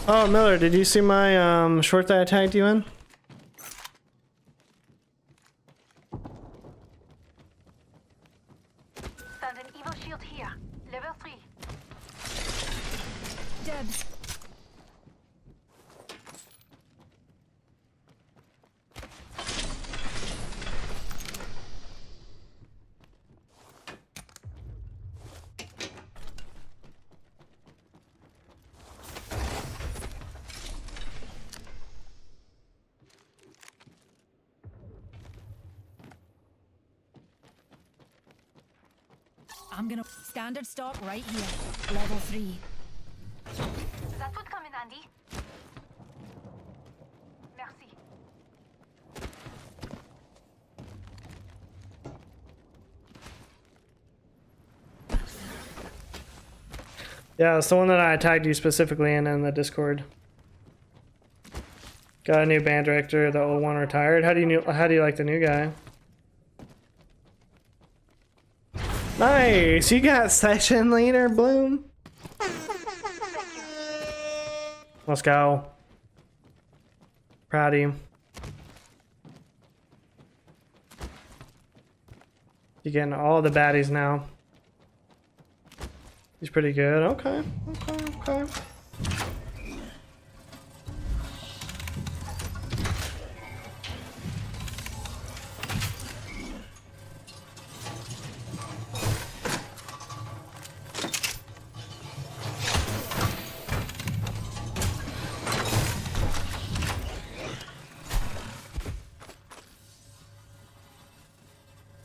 Oh, Miller, did you see my short that I tagged you in? Found an evil shield here. Level 3. Debs. I'm gonna standard stock right here. Level 3. That would come in handy. Merci. Yeah, it's the one that I tagged you specifically in the Discord. Got a new band director. The old one retired. How do you like the new guy? Nice. You got session leader, Bloom. Let's go. Proud of you. You're getting all the baddies now. He's pretty good. Okay.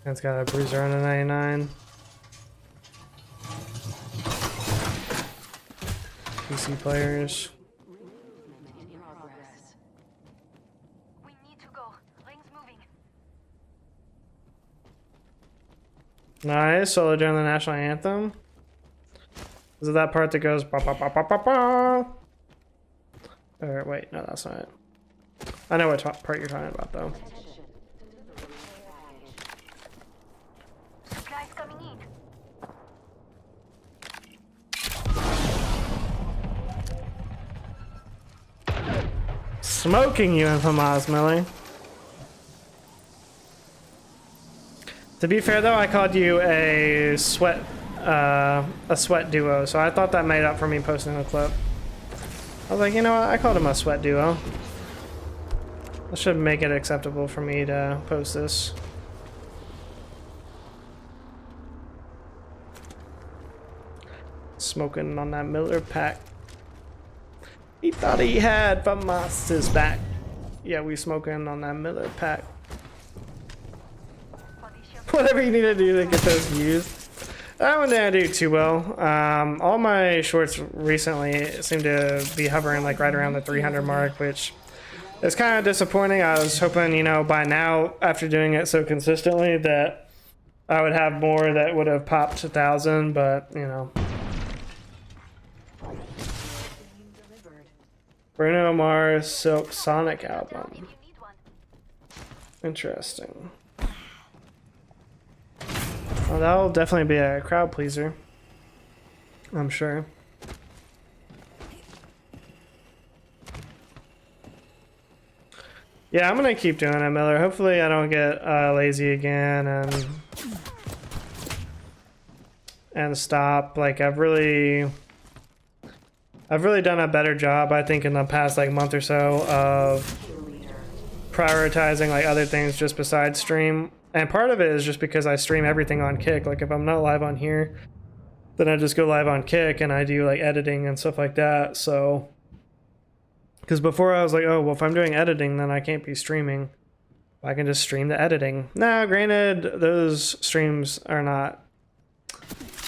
It's got a bruiser on a 99. PC players. We need to go. Ring's moving. Nice, solo during the national anthem. Is it that part that goes ba ba ba ba ba ba? Or wait, no, that's not it. I know what part you're talking about though. Supplies coming in. Smoking you, Infamous Millie. To be fair though, I called you a sweat duo, so I thought that made up for me posting the clip. I was like, you know what, I called him a sweat duo. That should make it acceptable for me to post this. Smoking on that Miller pack. He thought he had Famas's back. Yeah, we smoking on that Miller pack. Whatever you need to do to get those views. That one didn't do too well. All my shorts recently seem to be hovering like right around the 300 mark, which is kind of disappointing. I was hoping, you know, by now, after doing it so consistently, that I would have more that would have popped 1,000, but, you know. Bruno Mars Silk Sonic album. Interesting. Well, that'll definitely be a crowd pleaser, I'm sure. Yeah, I'm gonna keep doing it, Miller. Hopefully I don't get lazy again and stop. Like I've really done a better job, I think, in the past like month or so of prioritizing like other things just besides stream. And part of it is just because I stream everything on Kick. Like if I'm not live on here, then I just go live on Kick and I do like editing and stuff like that. So, because before I was like, oh, well, if I'm doing editing, then I can't be streaming. I can just stream the editing. Now, granted, those streams are not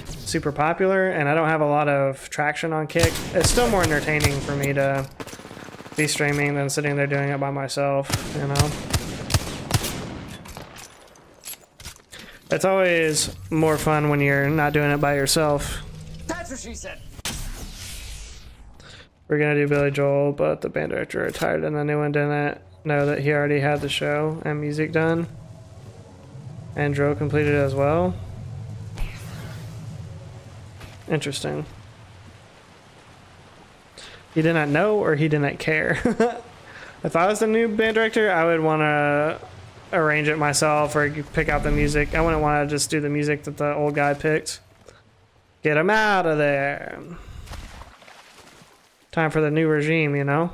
super popular and I don't have a lot of traction on Kick. It's still more entertaining for me to be streaming than sitting there doing it by myself, you know? It's always more fun when you're not doing it by yourself. That's what she said. We're gonna do Billy Joel, but the band director retired and the new one didn't know that he already had the show and music done. And Dro completed as well. Interesting. He did not know or he didn't care. If I was the new band director, I would want to arrange it myself or pick out the music. I wouldn't want to just do the music that the old guy picked. Get him out of there. Time for the new regime, you know?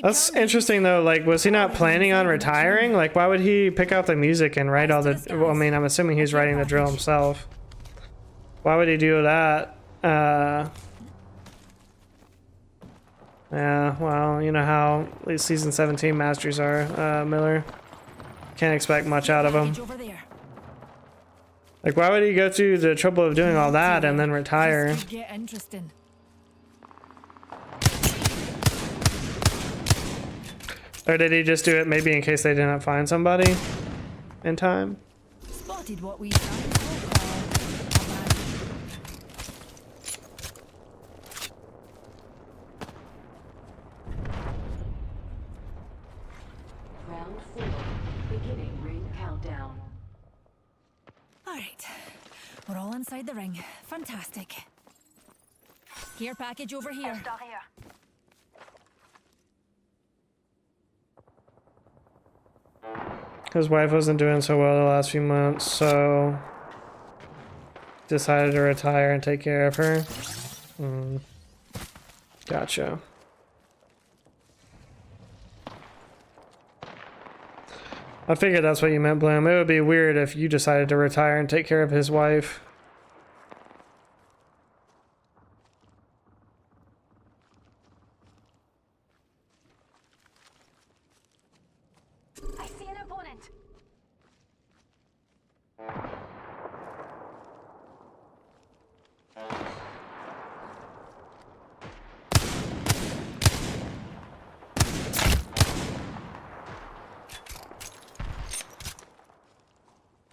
That's interesting though, like was he not planning on retiring? Like why would he pick out the music and write all the, well I mean I'm assuming he's writing the drill himself. Why would he do that? Yeah, well, you know how these season 17 masters are, Miller. Can't expect much out of him. Like why would he go through the trouble of doing all that and then retire? Or did he just do it maybe in case they didn't find somebody in time? Spotted what we Round 4, beginning ring countdown. All right, we're all inside the ring. Fantastic. Care package over here. His wife wasn't doing so well the last few months, so decided to retire and take care of her. Gotcha. I figured that's what you meant, Bloom. It would be weird if you decided to retire and take care of his wife. I see an opponent.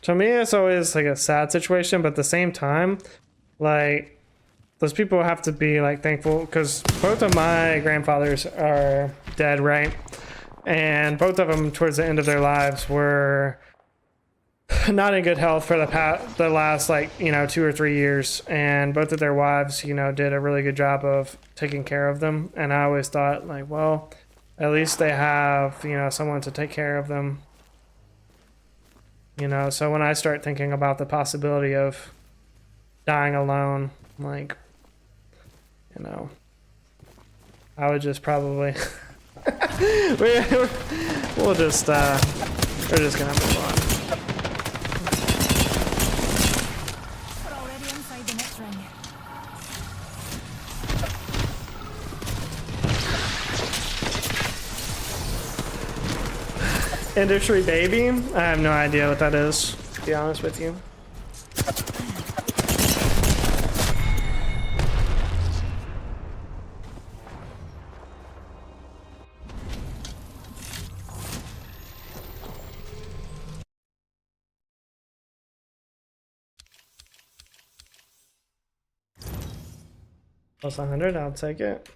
To me, it's always like a sad situation, but at the same time, like, those people have to be like thankful because both of my grandfathers are dead, right? And both of them towards the end of their lives were not in good health for the last, like, you know, 2 or 3 years. And both of their wives, you know, did a really good job of taking care of them. And I always thought, like, well, at least they have, you know, someone to take care of them. You know, so when I start thinking about the possibility of dying alone, like, you know, I would just probably we'll just we're just gonna move on. We're already inside the next ring. Industry baby? I have no idea what that is, to be honest with you. Plus 100, I'll take it.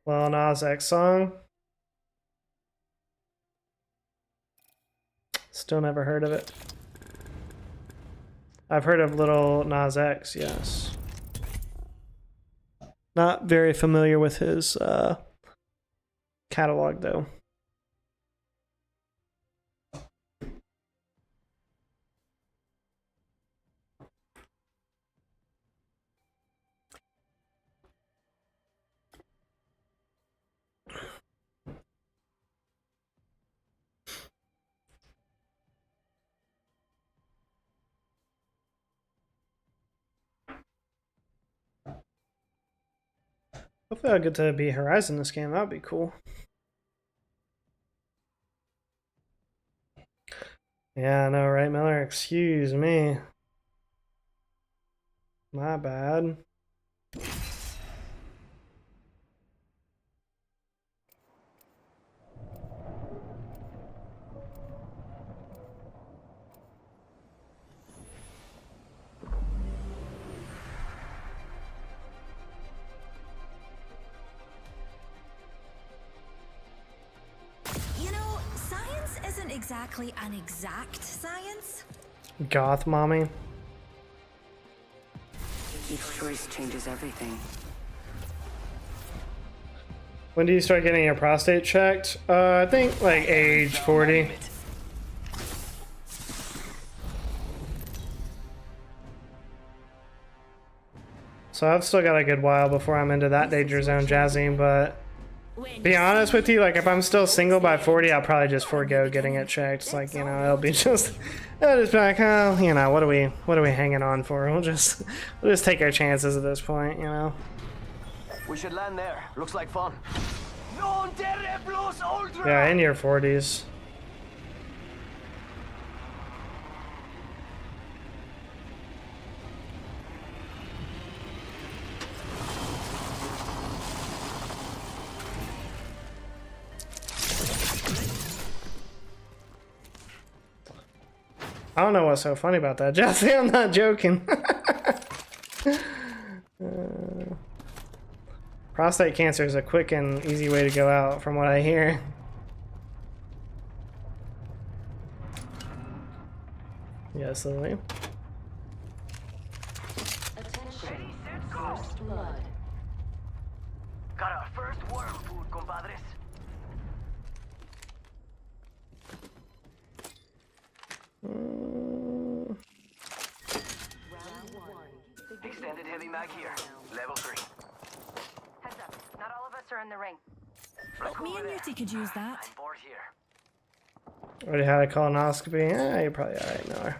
Lil Nas X song. Still never heard of it. I've heard of Lil Nas X, yes. Not very familiar with his catalog, though. Hopefully I'll get to be Horizon this game. That'd be cool. Yeah, I know, right, Miller? Excuse me. My bad. Exactly an exact science? Goth mommy. Each choice changes everything. When do you start getting your prostate checked? I think like age 40. So I've still got a good while before I'm into that danger zone jazzing, but be honest with you, like if I'm still single by 40, I'll probably just forego getting it checked. It's like, you know, it'll be just be like, oh, you know, what are we hanging on for? We'll just take our chances at this point, you know. We should land there. Looks like fun. Yeah, in your 40s. I don't know what's so funny about that, Jesse. I'm not joking. Prostate cancer is a quick and easy way to go out, from what I hear. Yes, Lily. Attention. First blood. Got our first worm food, compadres. Extended heavy mag here. Level 3. Heads up. Not all of us are in the ring. Me and Muty could use that. I'm bored here. Already had a colonoscopy. You're probably alright now.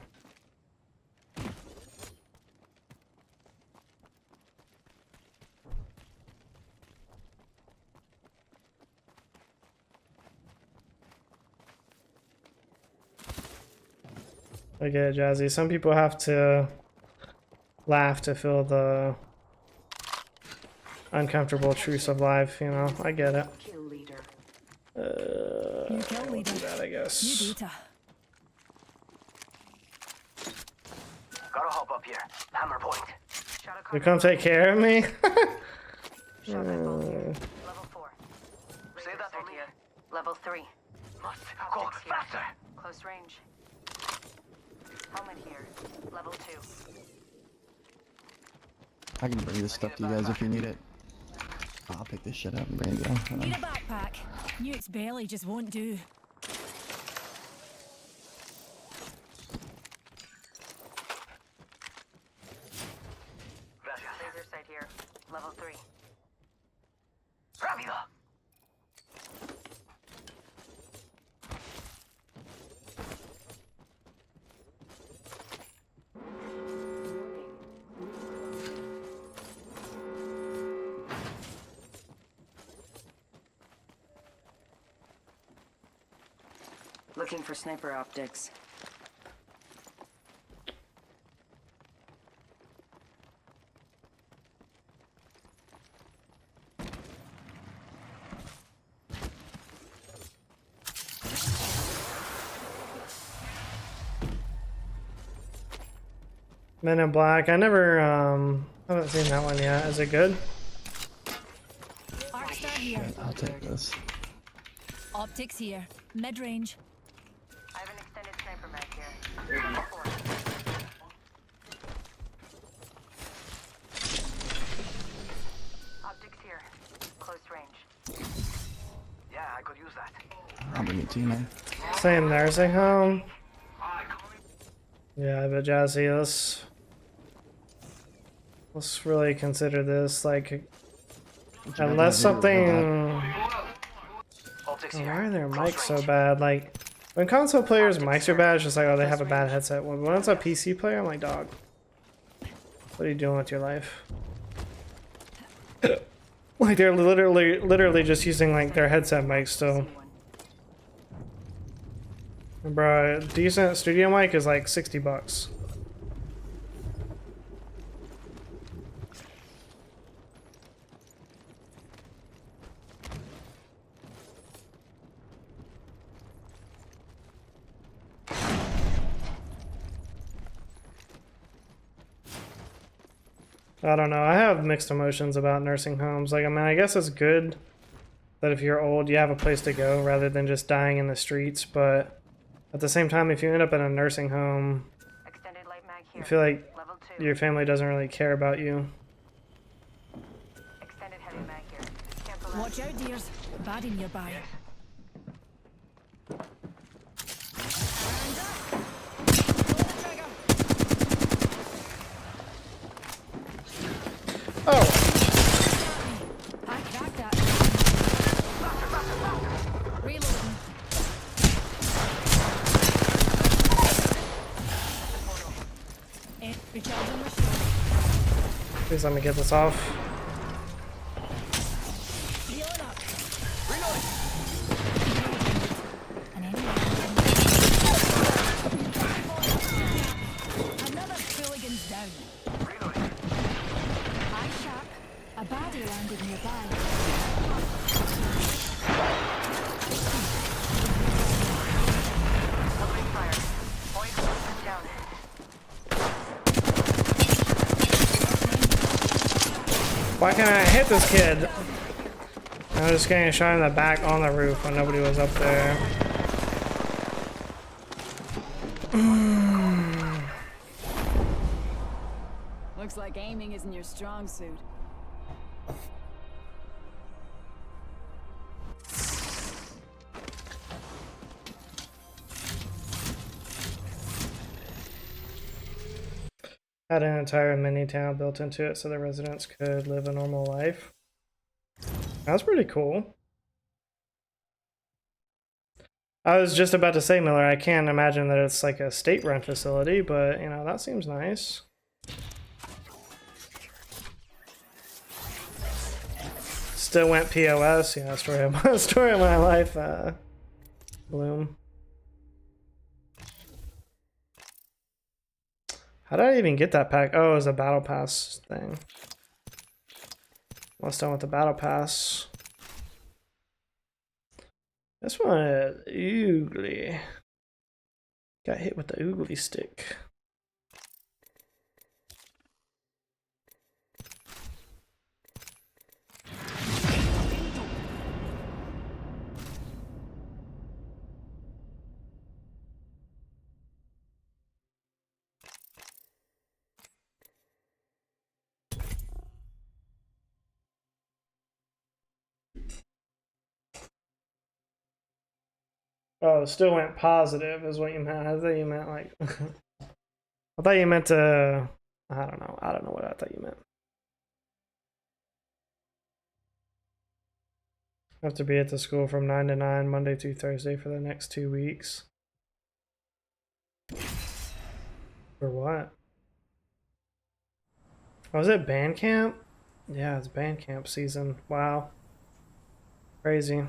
I get it, Jazzy. Some people have to laugh to feel the uncomfortable truths of life, you know? I get it. Kill leader. You kill I'll leader. do that, I guess. New data. Gotta hop up here. Hammer point. You come take care of me? Level 4. Say that to me. Level 3. Must go Optics here. faster. Close range. Helmet here. Level 2. I can bring this stuff to you guys if you need it. I'll pick this shit up and bring it down. Need a backpack. Newt's belly just won't do. Laser sight here. Level 3. Rápido. Looking for sniper optics. Men in Black. I never haven't seen that one yet. Is it good? Arc star here. I'll take this. Optics here. Mid-range. I have an extended sniper mag here. Level 4. Optics here. Close range. Yeah, I could use that. I'll bring it to you, man. Same nursing home. Yeah, but Jazzy, let's really consider this. Like, unless something. Optics Why here. are their Close mics so range. bad? Like, when console players' mics are bad, it's just like, oh, they have a bad headset. When it's a PC player, I'm like, dog, what are you doing with your life? Like, they're literally just using like their headset mics still. Bro, a decent studio mic is like $60. I don't know. I have mixed emotions about nursing homes. Like, I mean, I guess it's good that if you're old, you have a place to go rather than just dying in the streets. But at the same time, if you end up in a nursing home, Extended light mag here. I feel like Level 2. your family doesn't really care about you. Extended heavy mag here. Cancel that. Watch out, dears. Baddie nearby. Oh! I cracked that. Reloading. Recharge on my shield. Please let me get this off. Healing up. And another hooligan's down. Eye sharp. A baddie landed nearby. Opening fire. Point down. Why can't I hit this kid? I was just getting a shot in the back on the roof when nobody was up there. Looks like aiming isn't your strong suit. Had an entire mini town built into it so the residents could live a normal life. That's pretty cool. I was just about to say, Miller, I can't imagine that it's like a state-run facility, but, you know, that seems nice. Still went POS, you know, story of my life, Bloom. How did I even get that pack? Oh, it was a battle pass thing. Almost done with the battle pass. This one is oogly. Got hit with the oogly stick. Oh, still went positive is what you meant. I thought you meant like I thought you meant to I don't know. I don't know what I thought you meant. I have to be at the school from 9 to 9 Monday through Thursday for the next 2 weeks. For what? Oh, is it band camp? Yeah, it's band camp season. Wow. Crazy.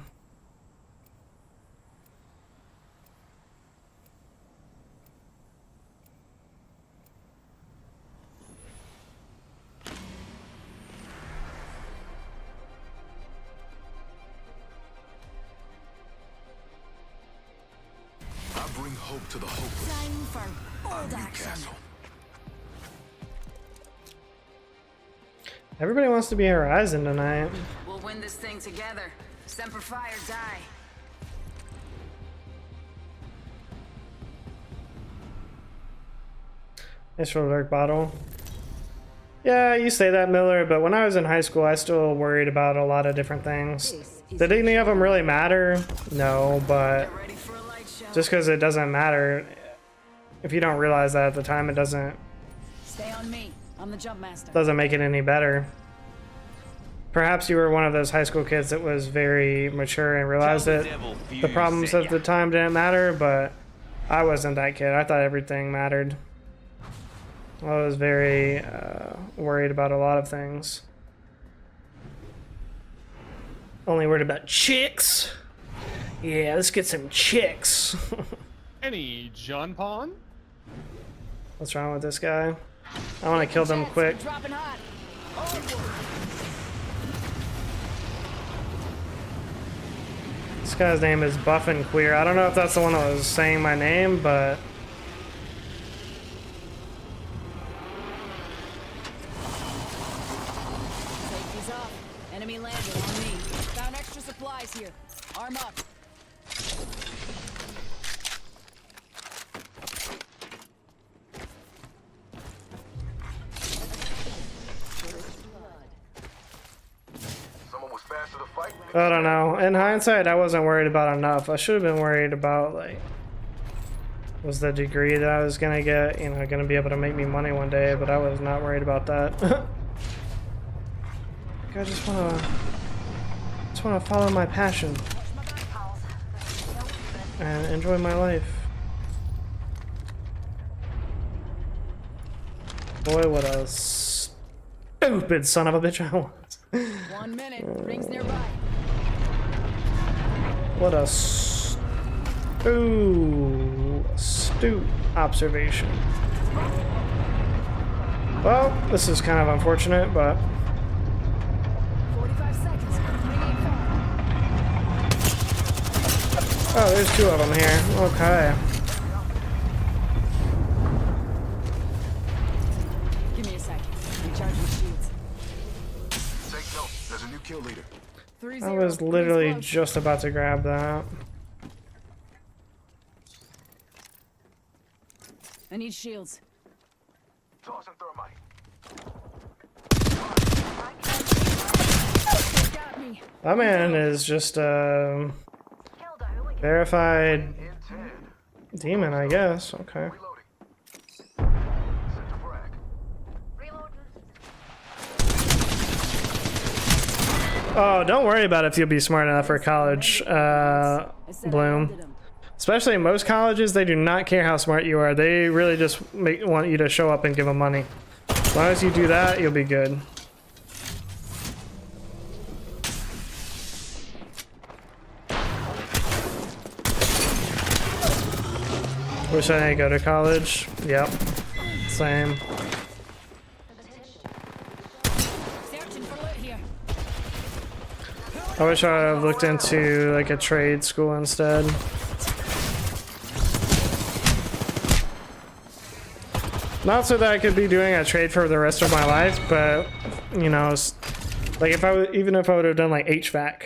Bring hope to the hopeless. Time for old action. Everybody wants to be Horizon tonight. We'll win this thing together. Semper Fi or die. Thanks for the lurk bottle. Yeah, you say that, Miller, but when I was in high school, I still worried about a lot of different things. Did any of them really matter? No, but just because it doesn't matter, if you don't realize that at the time, it doesn't Stay on me. I'm the jump master. doesn't make it any better. Perhaps you were one of those high school kids that was very mature and realized that the problems at the time didn't matter, but I wasn't that kid. I thought everything mattered. I was very worried about a lot of things. Only worried about chicks. Yeah, let's get some chicks. Any John Pond? What's wrong with this guy? I want to kill them quick. This guy's name is Buff and Queer. I don't know if that's the one that was saying my name, but Safety's off. Enemy landed on me. Found extra supplies here. Arm up. I don't know. In hindsight, I wasn't worried about enough. I should have been worried about, like, was the degree that I was gonna get, you know, gonna be able to make me money one day, but I was not worried about that. I just wanna follow my passion and enjoy my life. Boy, what a stupid son of a bitch I was. 1 minute. Rings nearby. What a astute observation. Well, this is kind of unfortunate, but 45 seconds. oh, there's 2 of them here. Okay. Give me a second. Recharge my shields. Take note. There's a new kill leader. I was literally just about to grab that. I need shields. Tossing thermite. Got me. That man is just a verified demon, I guess. Okay. Oh, don't worry about if you'll be smart enough for college, Bloom. Especially in most colleges, they do not care how smart you are. They really just want you to show up and give them money. As long as you do that, you'll be good. Wish I didn't go to college. Yep. Same. I wish I would have looked into like a trade school instead. Not so that I could be doing a trade for the rest of my life, but you know, like if I would, even if I would have done like HVAC,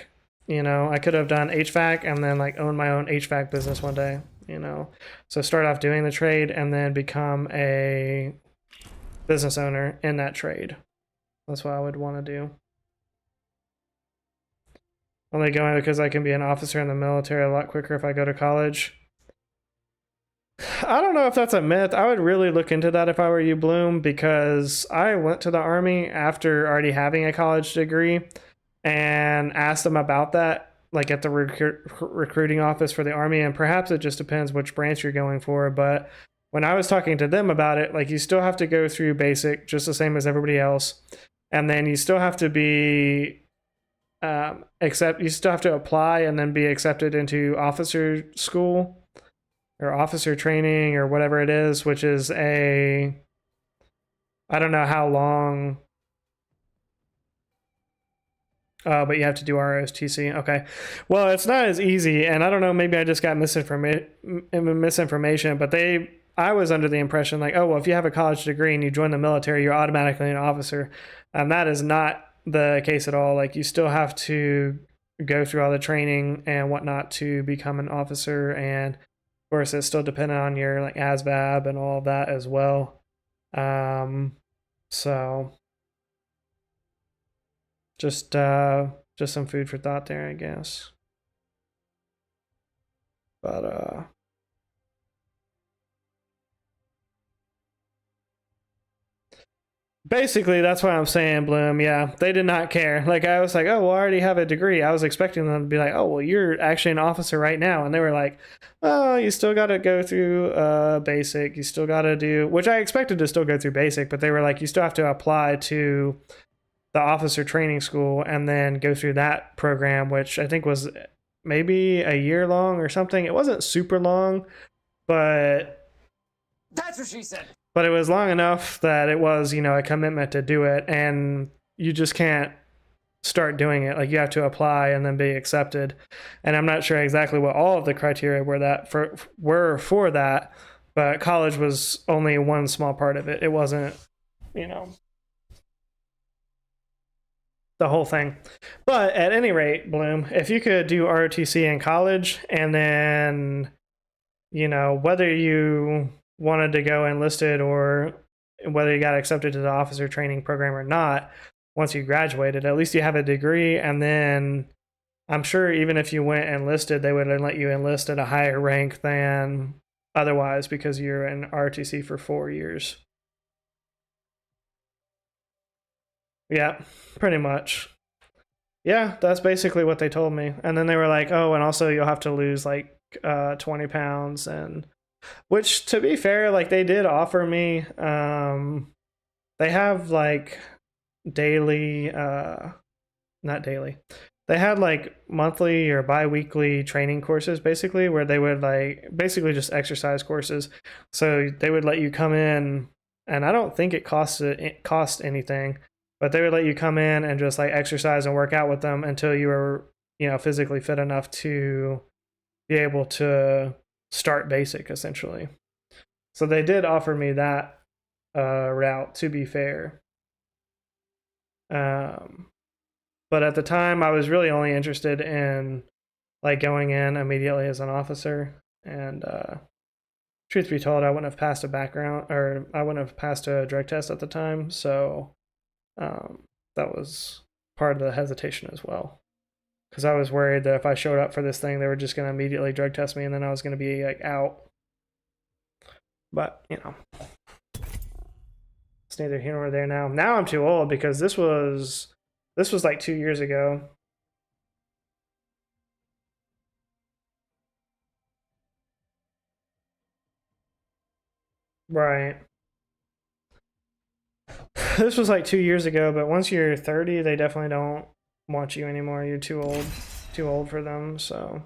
you know, I could have done HVAC and then like own my own HVAC business one day, you know. So start off doing the trade and then become a business owner in that trade. That's what I would want to do. Only going because I can be an officer in the military a lot quicker if I go to college. I don't know if that's a myth. I would really look into that if I were you, Bloom, because I went to the Army after already having a college degree and asked them about that, like at the recruiting office for the Army, and perhaps it just depends which branch you're going for, but when I was talking to them about it, like you still have to go through basic just the same as everybody else, and then you still have to be you still have to apply and then be accepted into officer school or officer training or whatever it is, which is I don't know how long, but you have to do ROTC. Okay. Well, it's not as easy, and I don't know, maybe I just got misinformation, but I was under the impression like, oh, well, if you have a college degree and you join the military, you're automatically an officer. And that is not the case at all. Like you still have to go through all the training and whatnot to become an officer, and of course it's still dependent on your like ASVAB and all of that as well. So just some food for thought there, I guess. But basically, that's what I'm saying, Bloom. Yeah, they did not care. Like, I was like, oh, well, I already have a degree. I was expecting them to be like, oh, well, you're actually an officer right now. And they were like, oh, you still got to go through basic. You still got to do, which I expected to still go through basic, but they were like, you still have to apply to the officer training school and then go through that program, which I think was maybe a year long or something. It wasn't super long, but that's what she said. But it was long enough that it was, you know, a commitment to do it, and you just can't start doing it. Like you have to apply and then be accepted. And I'm not sure exactly what all of the criteria were for that, but college was only one small part of it. It wasn't, you know, the whole thing. But at any rate, Bloom, if you could do ROTC in college and then, you know, whether you wanted to go enlisted or whether you got accepted to the officer training program or not, once you graduated, at least you have a degree. And then I'm sure even if you went enlisted, they would let you enlist at a higher rank than otherwise because you're in ROTC for 4 years. Yeah, pretty much. Yeah, that's basically what they told me. And then they were like, oh, and also you'll have to lose like 20 pounds, and which, to be fair, like they did offer me, they have like daily, not daily, they had like monthly or bi-weekly training courses basically, where they would like basically just exercise courses. So they would let you come in, and I don't think it cost anything, but they would let you come in and just like exercise and work out with them until you were, you know, physically fit enough to be able to start basic, essentially. So they did offer me that route, to be fair. But at the time, I was really only interested in like going in immediately as an officer. And truth be told, I wouldn't have passed a background, or I wouldn't have passed a drug test at the time. So that was part of the hesitation as well. Because I was worried that if I showed up for this thing, they were just going to immediately drug test me, and then I was going to be like out. But, you know, it's neither here nor there now. Now I'm too old because this was like 2 years ago. Right. This was like 2 years ago, but once you're 30, they definitely don't want you anymore. You're too old for them, so.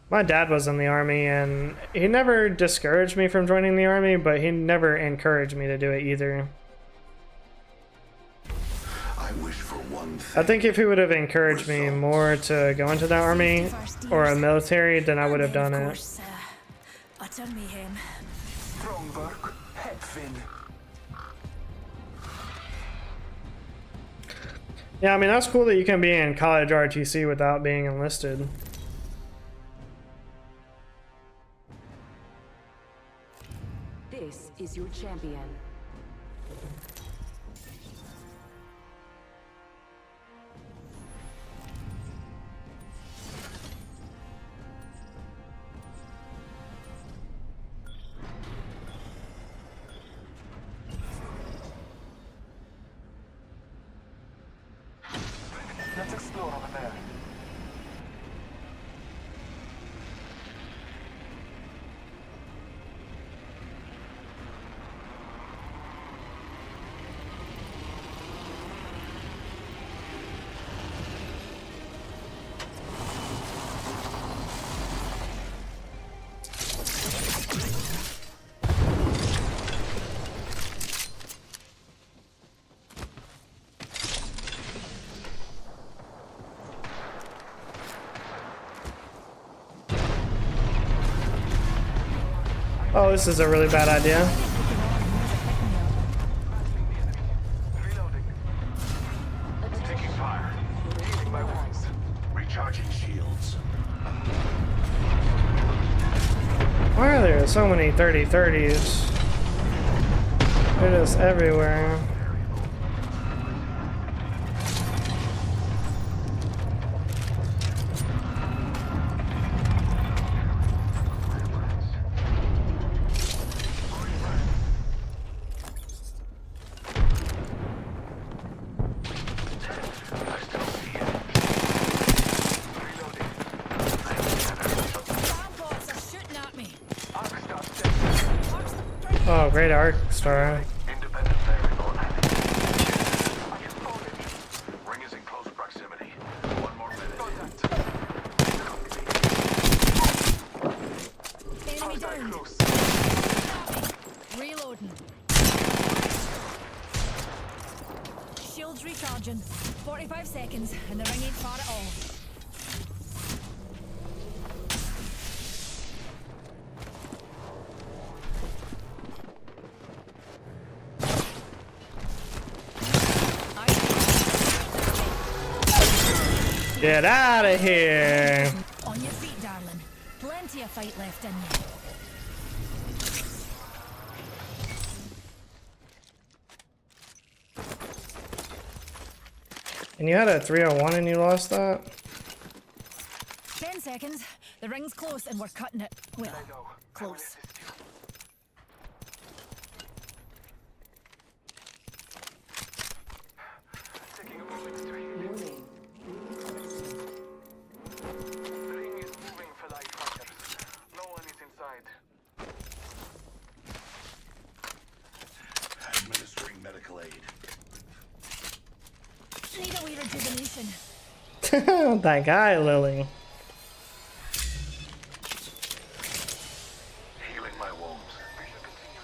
My dad was in the army, and he never discouraged me from joining the army, but he never encouraged me to do it either. I wish for one thing. I think if he would have encouraged me more to go into the army or a military, then I would have done it. Utter mayhem. Strong work, head fin. Yeah, I mean, that's cool that you can be in college RTC without being enlisted. This is your champion. Let's explore over there. Oh, this is a really bad idea. Reloading. Taking fire. Healing my wounds. Recharging shields. Why are there so many 30-30s? They're just everywhere. Oh, great arc star. Independent variable added. Ring is in close proximity. 1 more minute. Enemy down. Reloading. Shields recharging. 45 seconds, and the ring ain't far at all. Get out of here! On your feet, darling. Plenty of fight left in you. And you had a 301 and you lost that? 10 seconds. The ring's close and we're cutting it. Well, close. Taking a moment to heal. The ring is moving for light fighters. No one is inside. Administering medical aid. Need a wee rejuvenation. That guy, Lily. Healing my wounds. We shall continue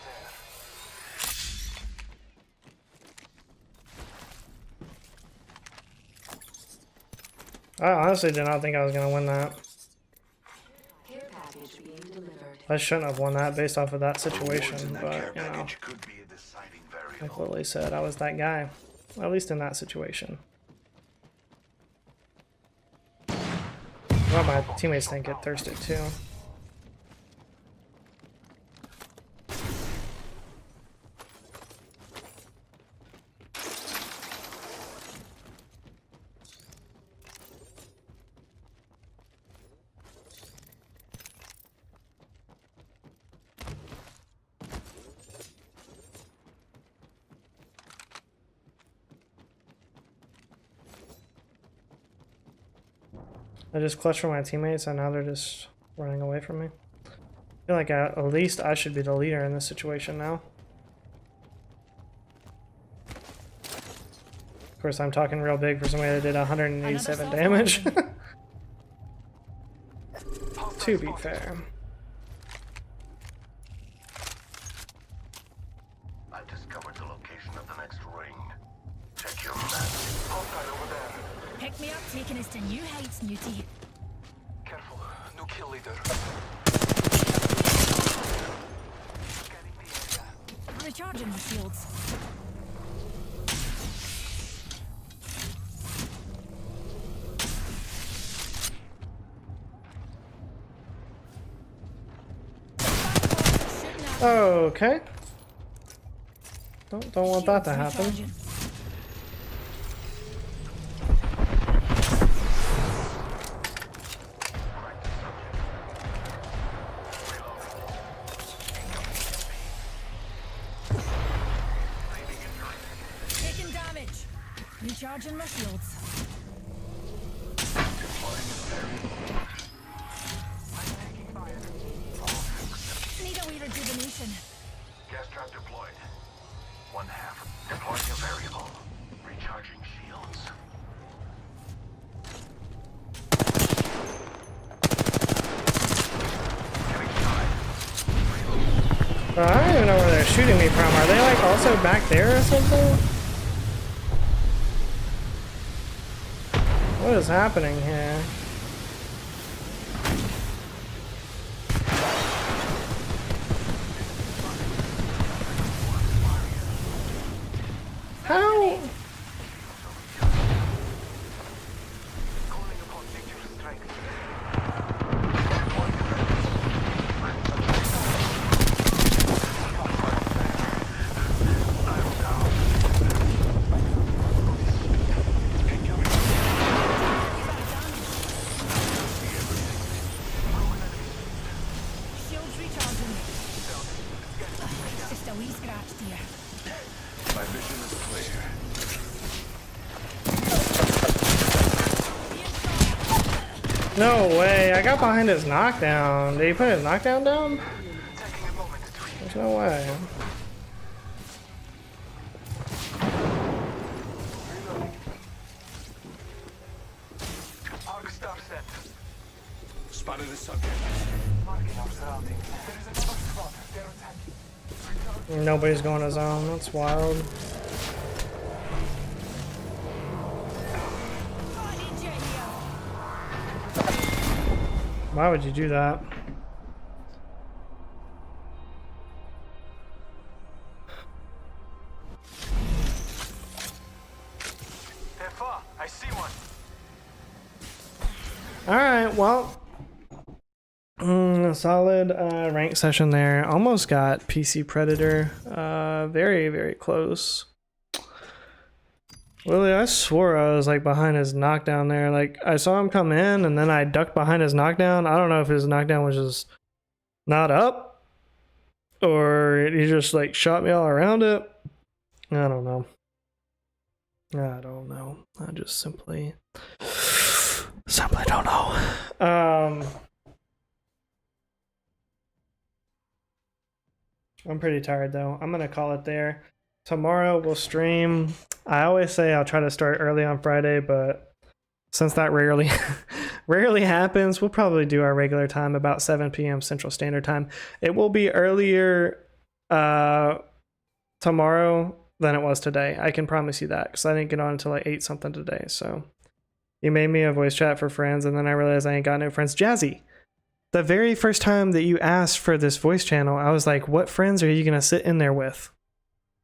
there. I honestly did not think I was going to win that. Care package being delivered. I shouldn't have won that based off of that situation, but, you know, Could be a deciding variable. like Lily said, I was that guy. At least in that situation. Well, my teammates didn't get thirsty too. I just clutched for my teammates and now they're just running away from me. I feel like at least I should be the leader in this situation now. Of course, I'm talking real big for somebody that did 187 damage. To be fair. I've discovered the location of the next ring. Check your map. Octane over there. Pick me up, taking us to new heights, Newtie. Careful, new kill leader. Scanning the area. Recharging the shields. Okay. Don't want that to happen. Taking damage. Recharging my shields. Need a wee rejuvenation. Gas trap deployed. 1/2. Deploying a variable. Recharging shields. Getting shot. I don't even know where they're shooting me from. Are they like also back there or something? What is happening here? How? Calling upon nature's strength. Shields recharging. Just a wee scratch, dear. My vision is clear. No way. I got behind his knockdown. Did he put his knockdown down? There's no way. Arc star set. Spotted a subject. Marking our surroundings. There is another squad. They're attacking. Nobody's going to zone. That's wild. Why would you do that? They're far. I see one. Alright, well. Solid rank session there. Almost got PC Predator. Very, very close. Really, I swore I was like behind his knockdown there. Like I saw him come in and then I ducked behind his knockdown. I don't know if his knockdown was just not up or he just like shot me all around it. I don't know. I don't know. I just simply don't know. I'm pretty tired though. I'm gonna call it there. Tomorrow we'll stream. I always say I'll try to start early on Friday, but since that rarely happens, we'll probably do our regular time about 7 p.m. Central Standard Time. It will be earlier tomorrow than it was today. I can promise you that because I didn't get on until like 8 something today. So you made me a voice chat for friends, and then I realized I ain't got no friends. Jazzy, the very first time that you asked for this voice channel, I was like, what friends are you going to sit in there with?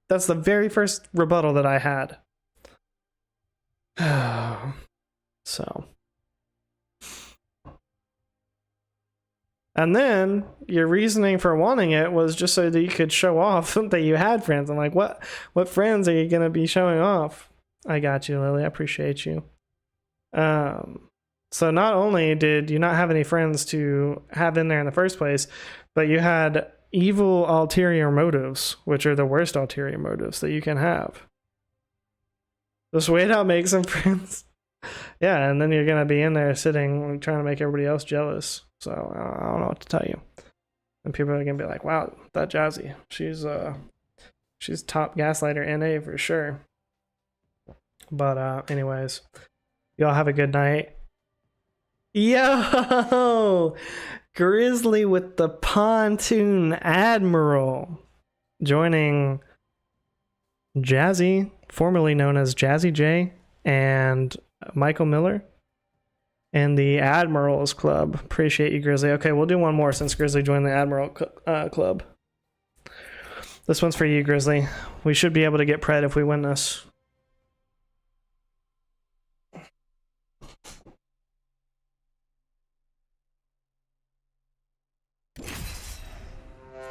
That's the very first rebuttal that I had. So. And then your reasoning for wanting it was just so that you could show off that you had friends. I'm like, what friends are you going to be showing off? I got you, Lily. I appreciate you. So not only did you not have any friends to have in there in the first place, but you had evil ulterior motives, which are the worst ulterior motives that you can have. Just wait out, make some friends. Yeah, and then you're gonna be in there sitting trying to make everybody else jealous. So I don't know what to tell you. And people are gonna be like, "Wow, that Jazzy, she's top gaslighter NA for sure." But anyways, y'all have a good night. Yo, Grizzly with the Pontoon Admiral joining Jazzy, formerly known as Jazzy J, and Michael Miller and the Admirals Club. Appreciate you, Grizzly. Okay, we'll do one more since Grizzly joined the Admiral Club. This one's for you, Grizzly. We should be able to get pred if we win this.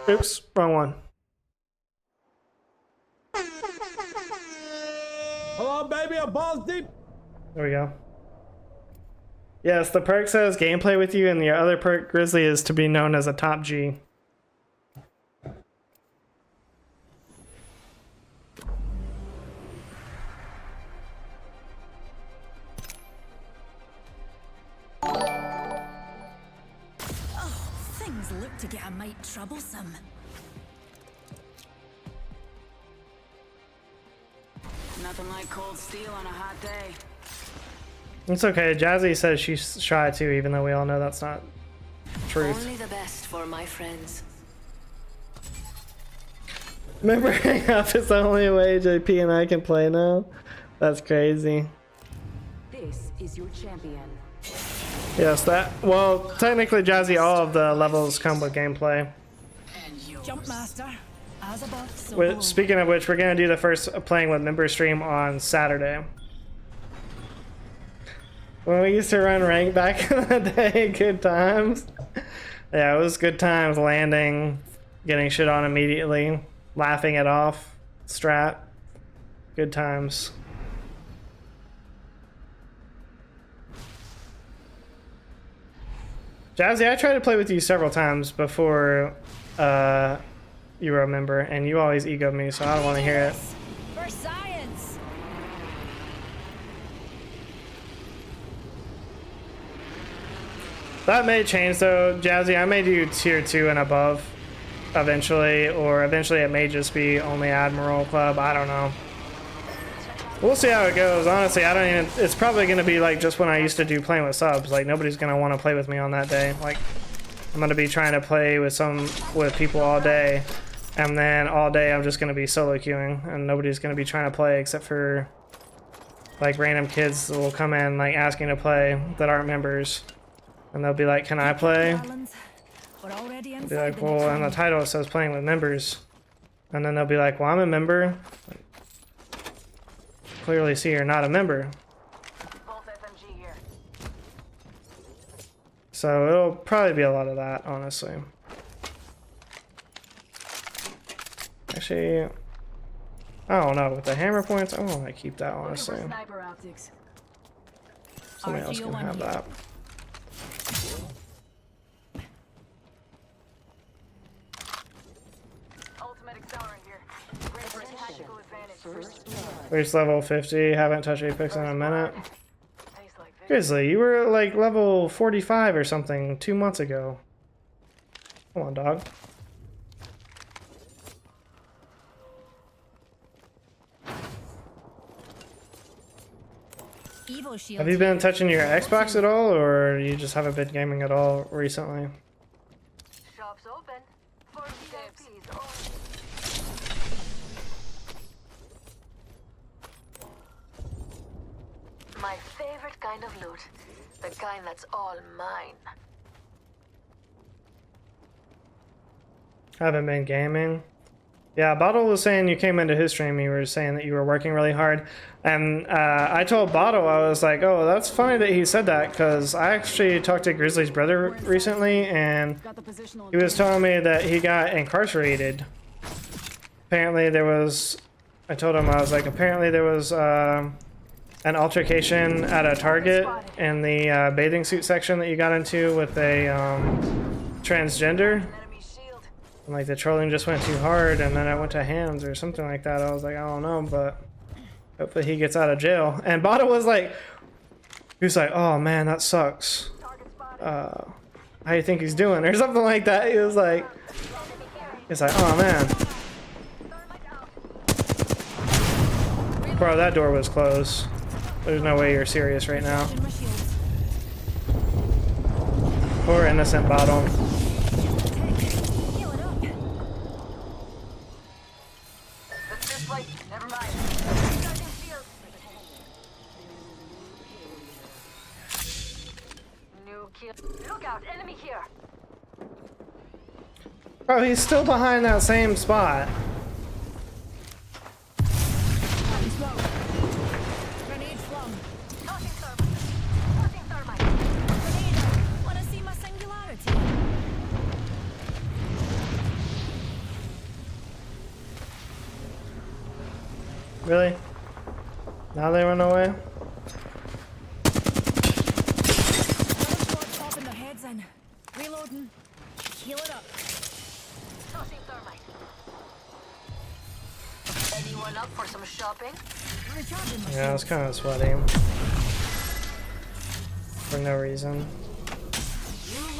Oops, wrong one. Hello, baby, I'm balls deep. There we go. Yes, the perk says gameplay with you, and the other perk, Grizzly, is to be known as a top G. Oh, things look to get a mite troublesome. Nothing like cold steel on a hot day. It's okay. Jazzy says she's shy too, even though we all know that's not truth. Only the best for my friends. Remembering up is the only way JP and I can play now. That's crazy. This is your champion. Yes, well, technically, Jazzy, all of the levels come with gameplay. Jump master, as above, so below. Speaking of which, we're gonna do the first playing with member stream on Saturday. When we used to run rank back in the day, good times. Yeah, it was good times. Landing, getting shit on immediately, laughing it off, strat. Good times. Jazzy, I tried to play with you several times before you were a member, and you always egoed me, so I don't want to hear it. For science. That may change though, Jazzy. I may do tier 2 and above eventually, or eventually it may just be only Admiral Club. I don't know. We'll see how it goes. Honestly, I don't even. It's probably gonna be like just when I used to do playing with subs. Like nobody's gonna want to play with me on that day. Like I'm gonna be trying to play with people all day, and then all day I'm just gonna be solo queuing, and nobody's gonna be trying to play except for like random kids that will come in like asking to play that aren't members, and they'll be like, "Can I play?" I'll be like, "Well, in the title it says playing with members," and then they'll be like, "Well, I'm a member." Clearly see you're not a member. So it'll probably be a lot of that, honestly. Actually, I don't know. With the hammer points, I want to keep that, honestly. Somebody else can have that. Reached level 50, haven't touched Apex in a minute. Grizzly, you were like level 45 or something 2 months ago. Come on, dog. Have you been touching your Xbox at all, or you just haven't been gaming at all recently? Shops open for VIPs only. My favorite kind of loot. The kind that's all mine. Haven't been gaming. Yeah, Bottle was saying you came into his stream, you were saying that you were working really hard. And I told Bottle, I was like, oh, that's funny that he said that, because I actually talked to Grizzly's brother recently, and he was telling me that he got incarcerated. Apparently there was, I told him, I was like, apparently there was an altercation at a Target in the bathing suit section that you got into with a transgender. And like the trolling just went too hard, and then it went to hands or something like that. I was like, I don't know, but hopefully he gets out of jail. And Bottle was like, He was like, "Oh man, that sucks. How do you think he's doing?" Or something like that. He was like, "Oh man." Bro, that door was closed. There's no way you're serious right now. Poor innocent bottom. Never mind. New kill. Look out, enemy here. Bro, he's still behind that same spot. Grenade flung. Tossing thermite. Tossing thermite. Grenade out. Wanna see my singularity? Really? Now they run away? Another squad popping their heads in. Reloading. Heal it up. Tossing thermite. Anyone up for some shopping? Recharging my Yeah, I was kind of sweating. For no reason.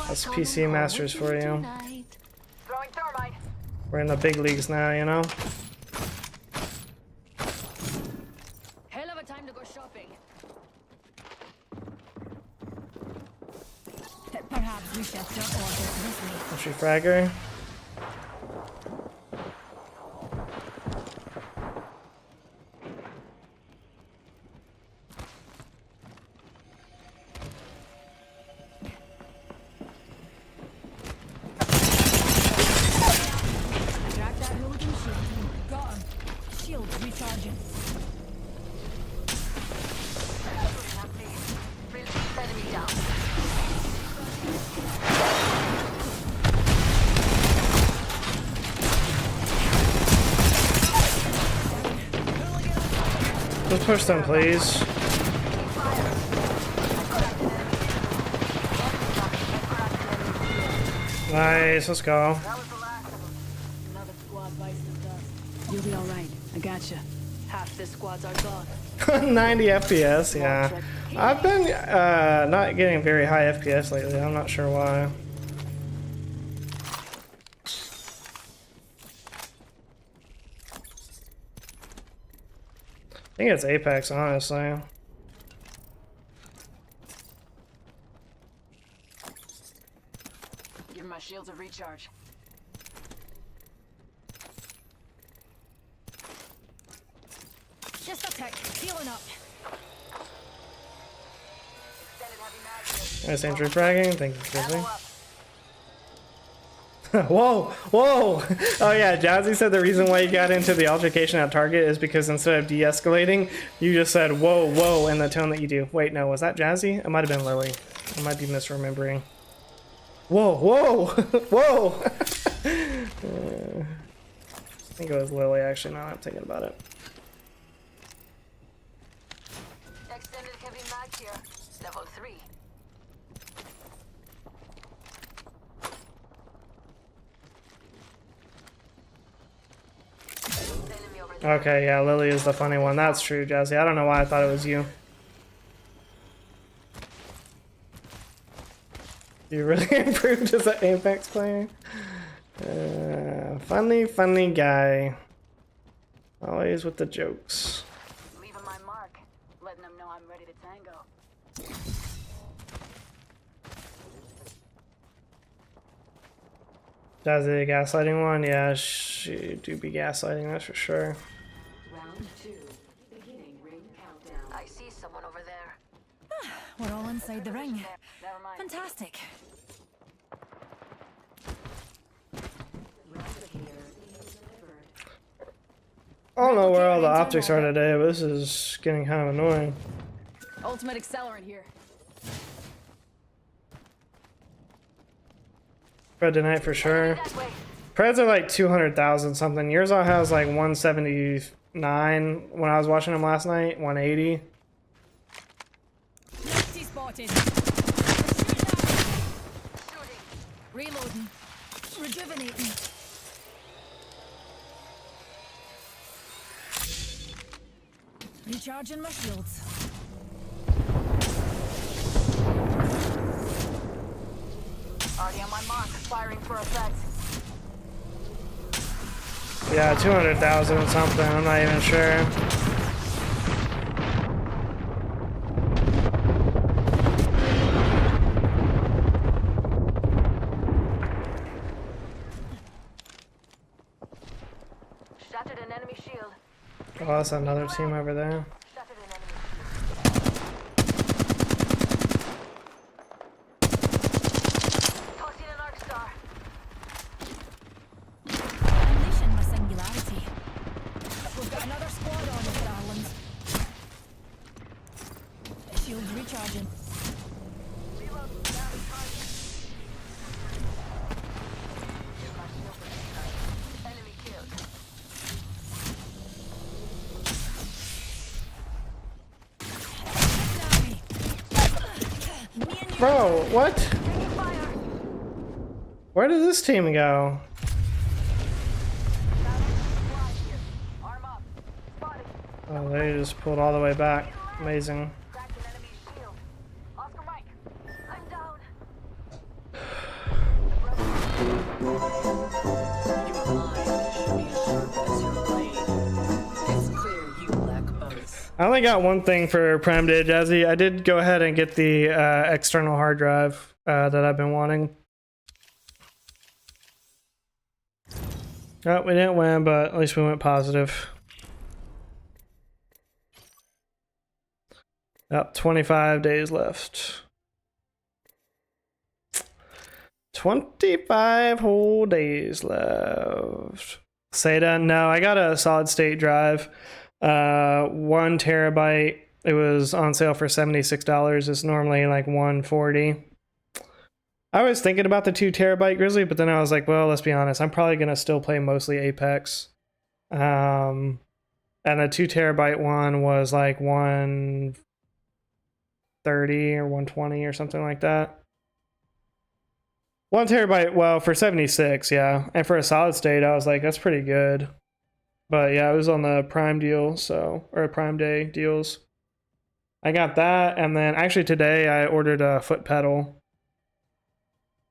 That's PC Masters for you. Throwing thermite. We're in the big leagues now, you know? Hell of a time to go shopping. Perhaps we should just order this way. Entry fragger. Grab that hooligan shield. Got him. Shields recharging. Release enemy down. Let's push them, please. Nice, let's go. Another squad bites the dust. You'll be alright. I gotcha. Half the squads are gone. 90 FPS, yeah. I've been not getting very high FPS lately. I'm not sure why. I think it's Apex, honestly. Give my shields a recharge. Just a tick. Healing up. Nice entry fragging. Thank you, Grizzly. Whoa, whoa! Oh yeah, Jazzy said the reason why you got into the altercation at Target is because instead of de-escalating, you just said whoa, whoa in the tone that you do. Wait, no, was that Jazzy? It might have been Lily. I might be misremembering. Whoa, whoa, whoa! I think it was Lily, actually, now that I'm thinking about it. Extended heavy mag here. Level 3. Okay, yeah, Lily is the funny one. That's true, Jazzy. I don't know why I thought it was you. You really improved as an Apex player? Funny guy. Always with the jokes. Leaving my mark. Letting them know I'm ready to tango. Jazzy, the gaslighting one? Yeah, she do be gaslighting, that's for sure. Round 2. Beginning ring countdown. I see someone over there. We're all inside the ring. Fantastic. I don't know where all the optics are today, but this is getting kind of annoying. Ultimate accelerant here. Pred tonight for sure. Preds are like 200,000 something. Yours all has like 179 when I was watching them last night. 180. Spotted. Reloading. Rejuvenating. Recharging my shields. Already on my mark, firing for effect. Yeah, 200,000 something. I'm not even sure. Shattered an enemy shield. Oh, that's another team over there. Shattered an enemy shield. Tossing an arc star. Unleashing my singularity. We've got another squad on it, darlings. Shields recharging. Reload down target. Enemy killed. Bro, what? Where did this team go? Oh, they just pulled all the way back. Amazing. I only got one thing for Prime Day, Jazzy. I did go ahead and get the external hard drive that I've been wanting. Oh, we didn't win, but at least we went positive. Yep, 25 days left. 25 whole days left. SATA? No, I got a solid state drive. 1 terabyte. It was on sale for $76. It's normally like $140. I was thinking about the 2 terabyte Grizzly, but then I was like, well, let's be honest. I'm probably gonna still play mostly Apex. And the 2 terabyte one was like 130 or 120 or something like that. 1 terabyte, well, for 76, yeah. And for a solid state, I was like, that's pretty good. But yeah, it was on the Prime deal, so, or Prime Day deals. I got that, and then actually today I ordered a foot pedal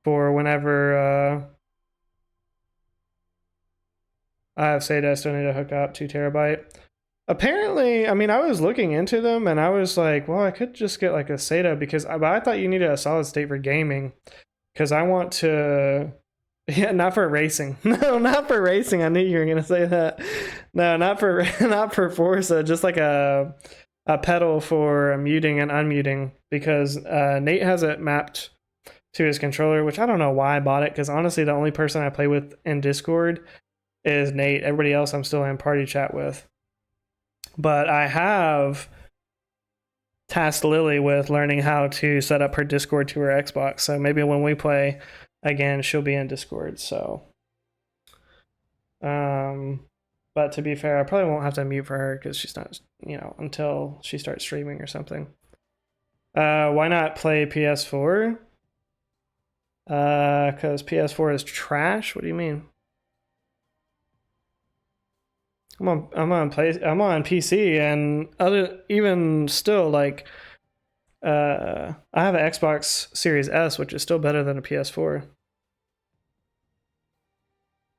for whenever I have SATA. I still need to hook up 2 terabyte. Apparently, I mean, I was looking into them and I was like, well, I could just get like a SATA because I thought you needed a solid state for gaming because I want to. Yeah, not for racing. No, not for racing. I knew you were gonna say that. No, not for Forza. Just like a pedal for muting and unmuting because Nate has it mapped to his controller, which I don't know why I bought it because honestly, the only person I play with in Discord is Nate. Everybody else I'm still in party chat with. But I have tasked Lily with learning how to set up her Discord to her Xbox. So maybe when we play again, she'll be in Discord, so. But to be fair, I probably won't have to mute for her because she's not, you know, until she starts streaming or something. Why not play PS4? Because PS4 is trash? What do you mean? I'm on PC and even still, like, I have an Xbox Series S, which is still better than a PS4.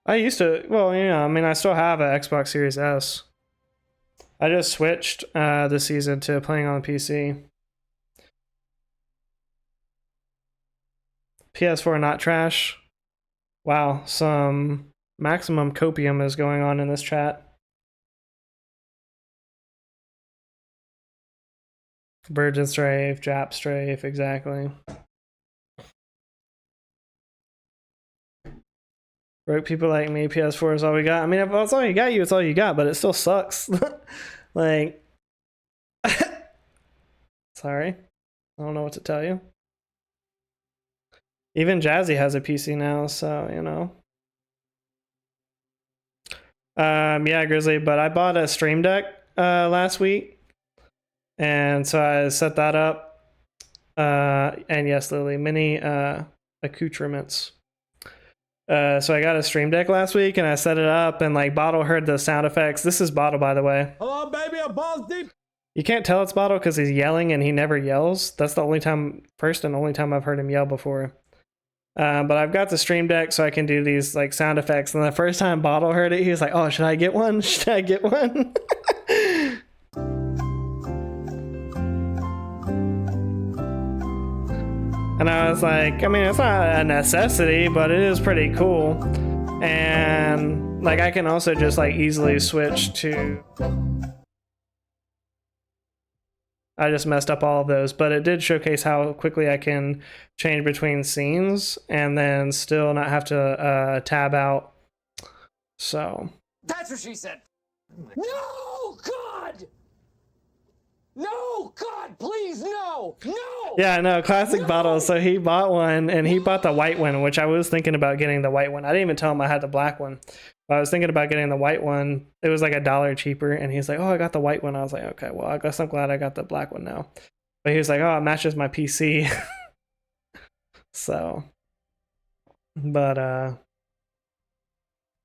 I used to, well, yeah, I mean, I still have an Xbox Series S. I just switched this season to playing on PC. PS4 not trash. Wow, some maximum copium is going on in this chat. Virgin Strafe, Jap Strafe, exactly. Broke people like me, PS4 is all we got. I mean, if it's all you got, it's all you got, but it still sucks. Like, sorry. I don't know what to tell you. Even Jazzy has a PC now, so, you know. Yeah, Grizzly, but I bought a Stream Deck last week. And so I set that up. And yes, Lily, many accoutrements. So I got a Stream Deck last week and I set it up and like Bottle heard the sound effects. This is Bottle, by the way. Hello, baby, I'm balls deep. You can't tell it's Bottle because he's yelling and he never yells. That's the only time, first and only time I've heard him yell before. But I've got the Stream Deck so I can do these like sound effects. And the first time Bottle heard it, he was like, "Oh, should I get one? Should I get one?" And I was like, I mean, it's not a necessity, but it is pretty cool. And like I can also just like easily switch to... I just messed up all of those, but it did showcase how quickly I can change between scenes and then still not have to tab out. So That's what she said. No, God! No, God, please, no! No! yeah, no, classic Bottle. So he bought one and he bought the white one, which I was thinking about getting the white one. I didn't even tell him I had the black one. I was thinking about getting the white one. It was like $1 cheaper, and he's like, "Oh, I got the white one." I was like, "Okay, well, I guess I'm glad I got the black one now." But he was like, "Oh, it matches my PC." So, but of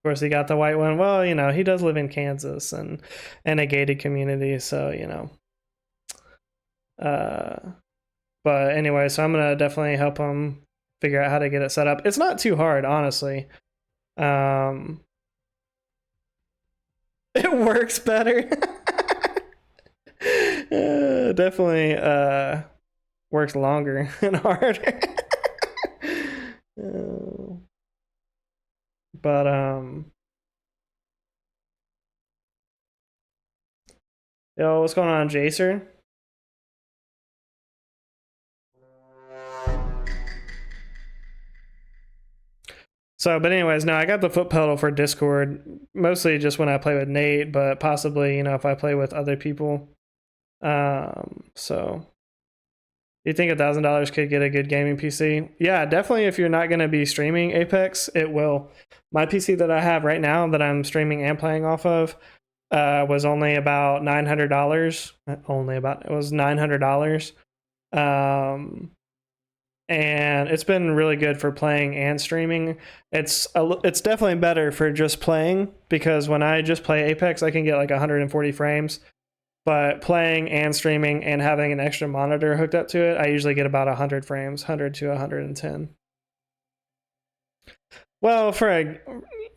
course, he got the white one. Well, you know, he does live in Kansas and a gated community, so you know. But anyway, so I'm gonna definitely help him figure out how to get it set up. It's not too hard, honestly. It works better. Definitely works longer and harder. But yo, what's going on, Jacer? So, but anyways, no, I got the foot pedal for Discord, mostly just when I play with Nate, but possibly, you know, if I play with other people. So you think $1,000 could get a good gaming PC? Yeah, definitely. If you're not going to be streaming Apex, it will. My PC that I have right now that I'm streaming and playing off of was only about $900. It was $900. And it's been really good for playing and streaming. It's definitely better for just playing, because when I just play Apex, I can get like 140 frames. But playing and streaming and having an extra monitor hooked up to it, I usually get about 100 frames, 100 to 110. Well, for a,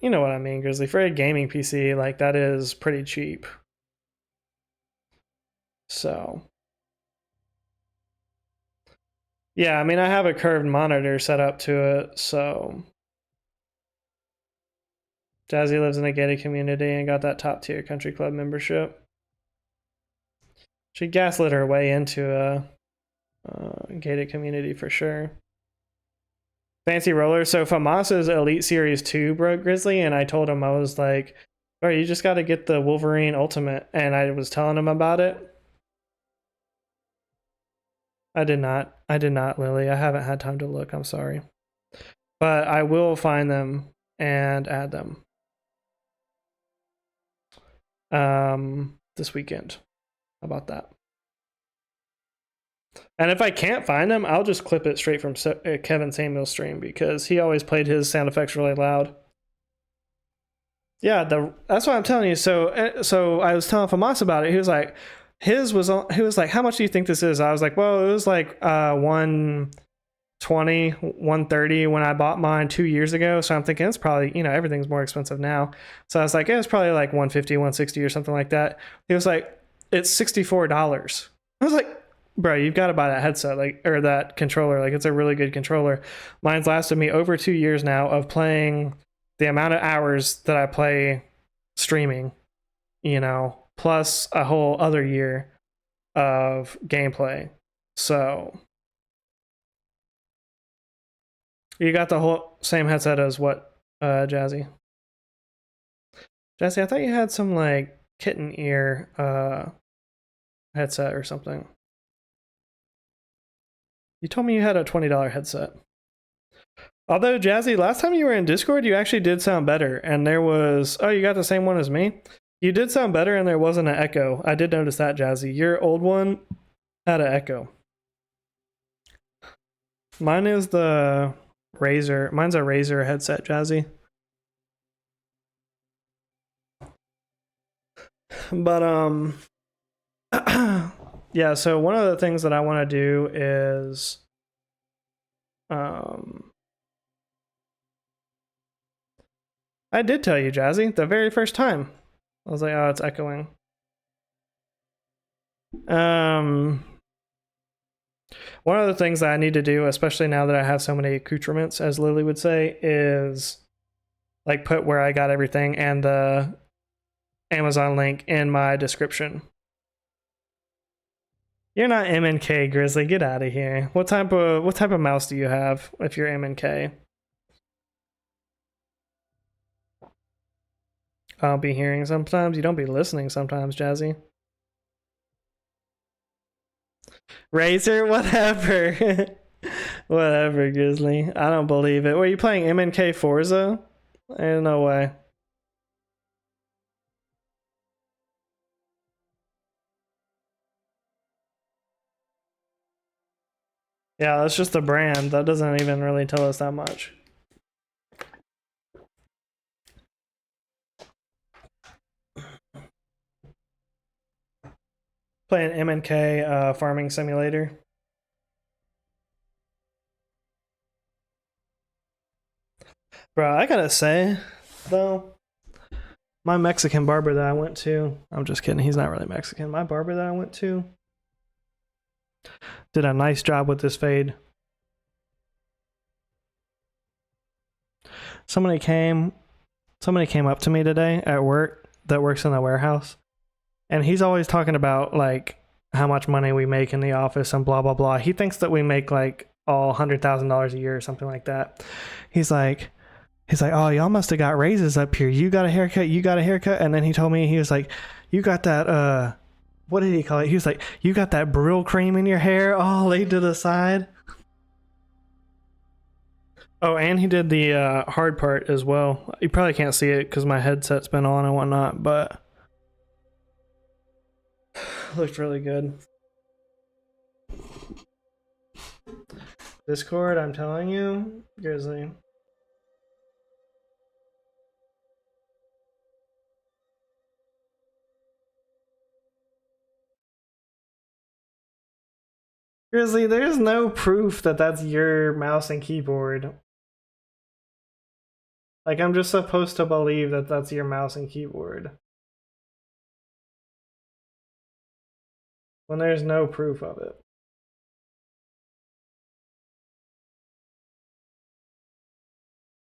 you know what I mean, Grizzly, for a gaming PC, like that is pretty cheap. So yeah, I mean, I have a curved monitor set up to it, so Jazzy lives in a gated community and got that top tier country club membership. She gaslit her way into a gated community for sure. Fancy roller. So Famas's Elite Series 2 broke, Grizzly, and I told him, I was like, "Bro, you just got to get the Wolverine Ultimate," and I was telling him about it. I did not, Lily. I haven't had time to look. I'm sorry. But I will find them and add them this weekend. How about that? And if I can't find them, I'll just clip it straight from Kevin Samuel's stream, because he always played his sound effects really loud. Yeah, that's what I'm telling you. So I was telling Famas about it. He was like, he was like, "How much do you think this is?" I was like, "Well, it was like 120, 130 when I bought mine 2 years ago." So I'm thinking it's probably, you know, everything's more expensive now. So I was like, it's probably like 150, 160 or something like that. He was like, "It's $64. I was like, "Bro, you've got to buy that headset, like, or that controller. Like, it's a really good controller." Mine's lasted me over 2 years now of playing the amount of hours that I play streaming, you know, plus a whole other year of gameplay. So you got the whole same headset as what, Jazzy? Jazzy, I thought you had some like kitten ear headset or something. You told me you had a $20 headset. Although, Jazzy, last time you were in Discord, you actually did sound better. And there was... Oh, you got the same one as me? You did sound better and there wasn't an echo. I did notice that, Jazzy. Your old one had an echo. Mine is the Razer. Mine's a Razer headset, Jazzy. But, yeah, so one of the things that I want to do is... I did tell you, Jazzy, the very first time. I was like, oh, it's echoing. One of the things that I need to do, especially now that I have so many accoutrements, as Lily would say, is like put where I got everything and the Amazon link in my description. You're not MNK, Grizzly. Get out of here. What type of mouse do you have if you're MNK? I'll be hearing sometimes. You don't be listening sometimes, Jazzy. Razor, whatever. Whatever, Grizzly. I don't believe it. Were you playing MNK Forza? Ain't no way. Yeah, that's just a brand. That doesn't even really tell us that much. Playing MNK Farming Simulator. Bro, I gotta say, though, my Mexican barber that I went to, I'm just kidding, he's not really Mexican. My barber that I went to did a nice job with this fade. Somebody came up to me today at work that works in the warehouse, and he's always talking about like how much money we make in the office and blah blah blah. He thinks that we make like all $100,000 a year or something like that. He's like, oh, y'all must have got raises up here. You got a haircut, and then he told me, he was like, you got that what did he call it? He was like, you got that Brill cream in your hair all laid to the side. Oh, and he did the hard part as well. You probably can't see it because my headset's been on and whatnot, but looked really good. Discord, I'm telling you, Grizzly. Grizzly, there's no proof that that's your mouse and keyboard. Like, I'm just supposed to believe that that's your mouse and keyboard when there's no proof of it.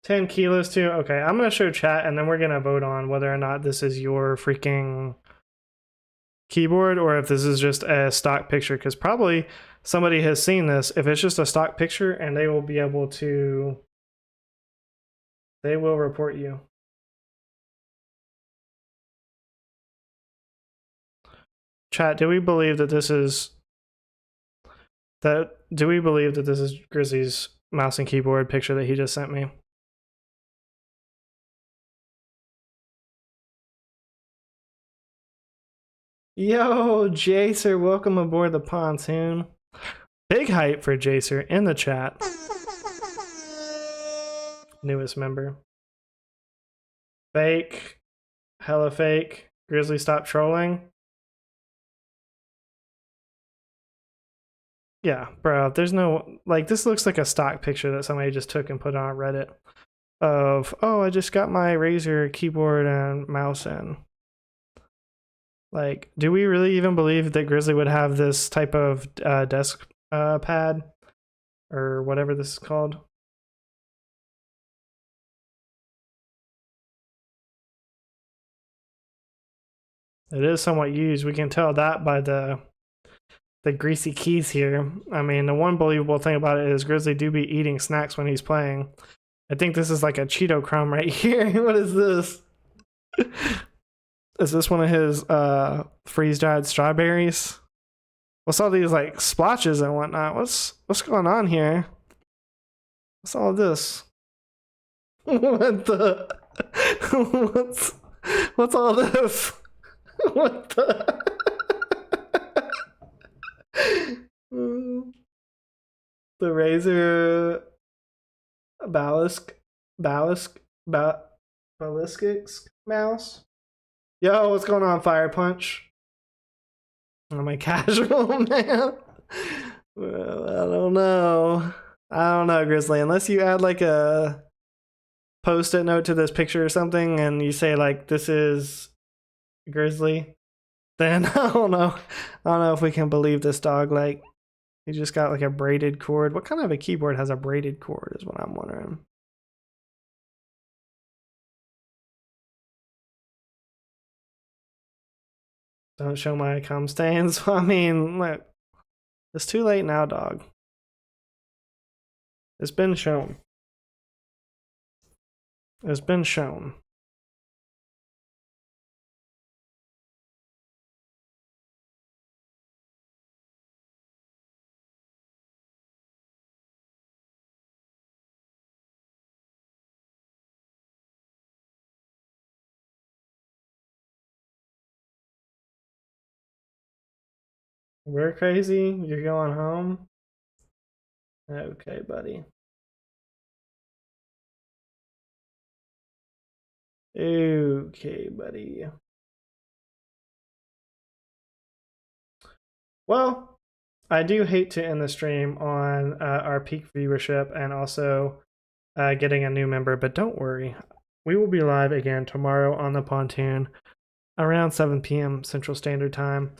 $10 kilos too? Okay, I'm gonna show chat and then we're gonna vote on whether or not this is your freaking keyboard or if this is just a stock picture, because probably somebody has seen this. If it's just a stock picture, and they will be able to, they will report you. Chat, do we believe that this is Grizzly's mouse and keyboard picture that he just sent me? Yo, Jacer, welcome aboard the pontoon. Big hype for Jacer in the chat. Newest member. Fake. Hella fake. Grizzly, stop trolling. Yeah, bro, there's no, like, this looks like a stock picture that somebody just took and put on Reddit of, oh, I just got my Razer keyboard and mouse in. Like, do we really even believe that Grizzly would have this type of desk pad or whatever this is called? It is somewhat used. We can tell that by the greasy keys here. I mean, the one believable thing about it is Grizzly do be eating snacks when he's playing. I think this is like a Cheeto crumb right here. What is this? Is this one of his freeze-dried strawberries? What's all these like splotches and whatnot? What's going on here? What's all this? What the? What's all this? What the? The Razer ballistics mouse. Yo, what's going on, Fire Punch? Am I casual, man? Well, I don't know, Grizzly. Unless you add like a post-it note to this picture or something and you say like this is Grizzly, then I don't know if we can believe this dog. Like he just got like a braided cord. What kind of a keyboard has a braided cord is what I'm wondering. Don't show my cum stains. I mean, look, it's too late now, dog. It's been shown. It's been shown. We're crazy. You're going home? Okay, buddy. Okay, buddy. Well, I do hate to end the stream on our peak viewership and also getting a new member, but don't worry. We will be live again tomorrow on the pontoon around 7 p.m. Central Standard Time.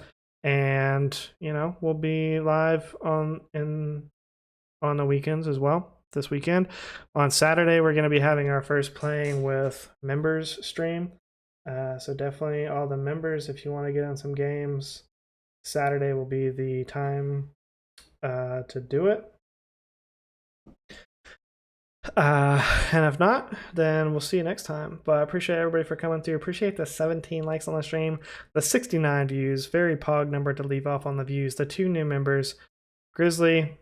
And, you know, we'll be live on the weekends as well. This weekend. On Saturday, we're going to be having our first playing with members stream. So definitely all the members, if you want to get on some games, Saturday will be the time to do it. And if not, then we'll see you next time. But I appreciate everybody for coming through. Appreciate the 17 likes on the stream, the 69 views, very pog number to leave off on the views, the 2 new members, Grizzly,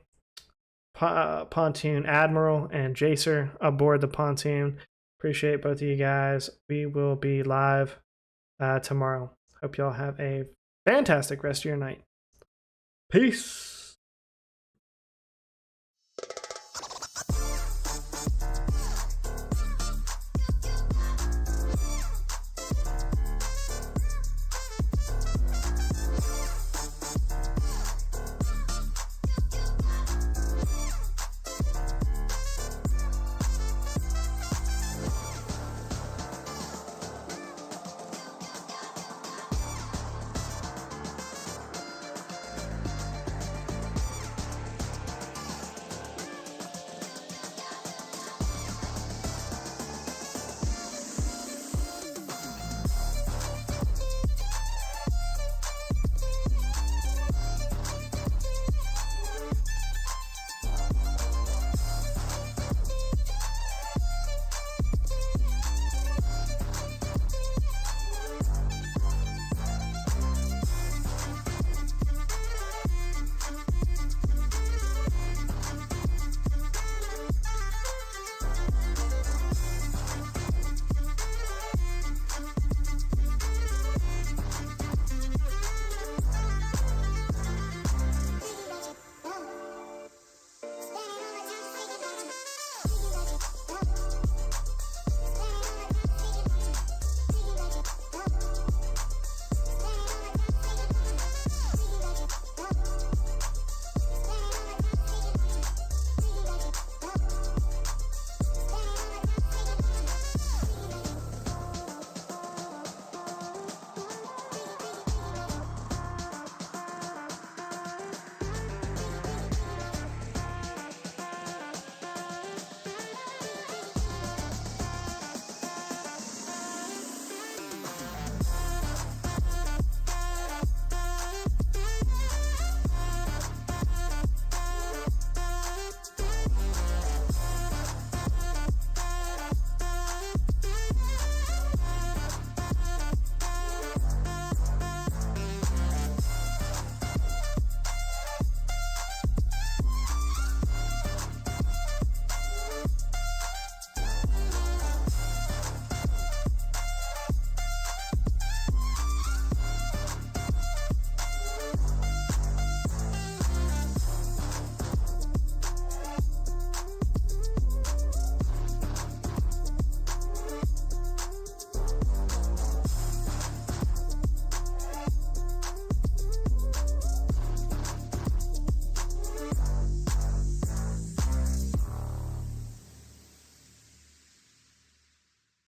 Pontoon Admiral, and Jacer aboard the pontoon. Appreciate both of you guys. We will be live tomorrow. Hope y'all have a fantastic rest of your night. Peace.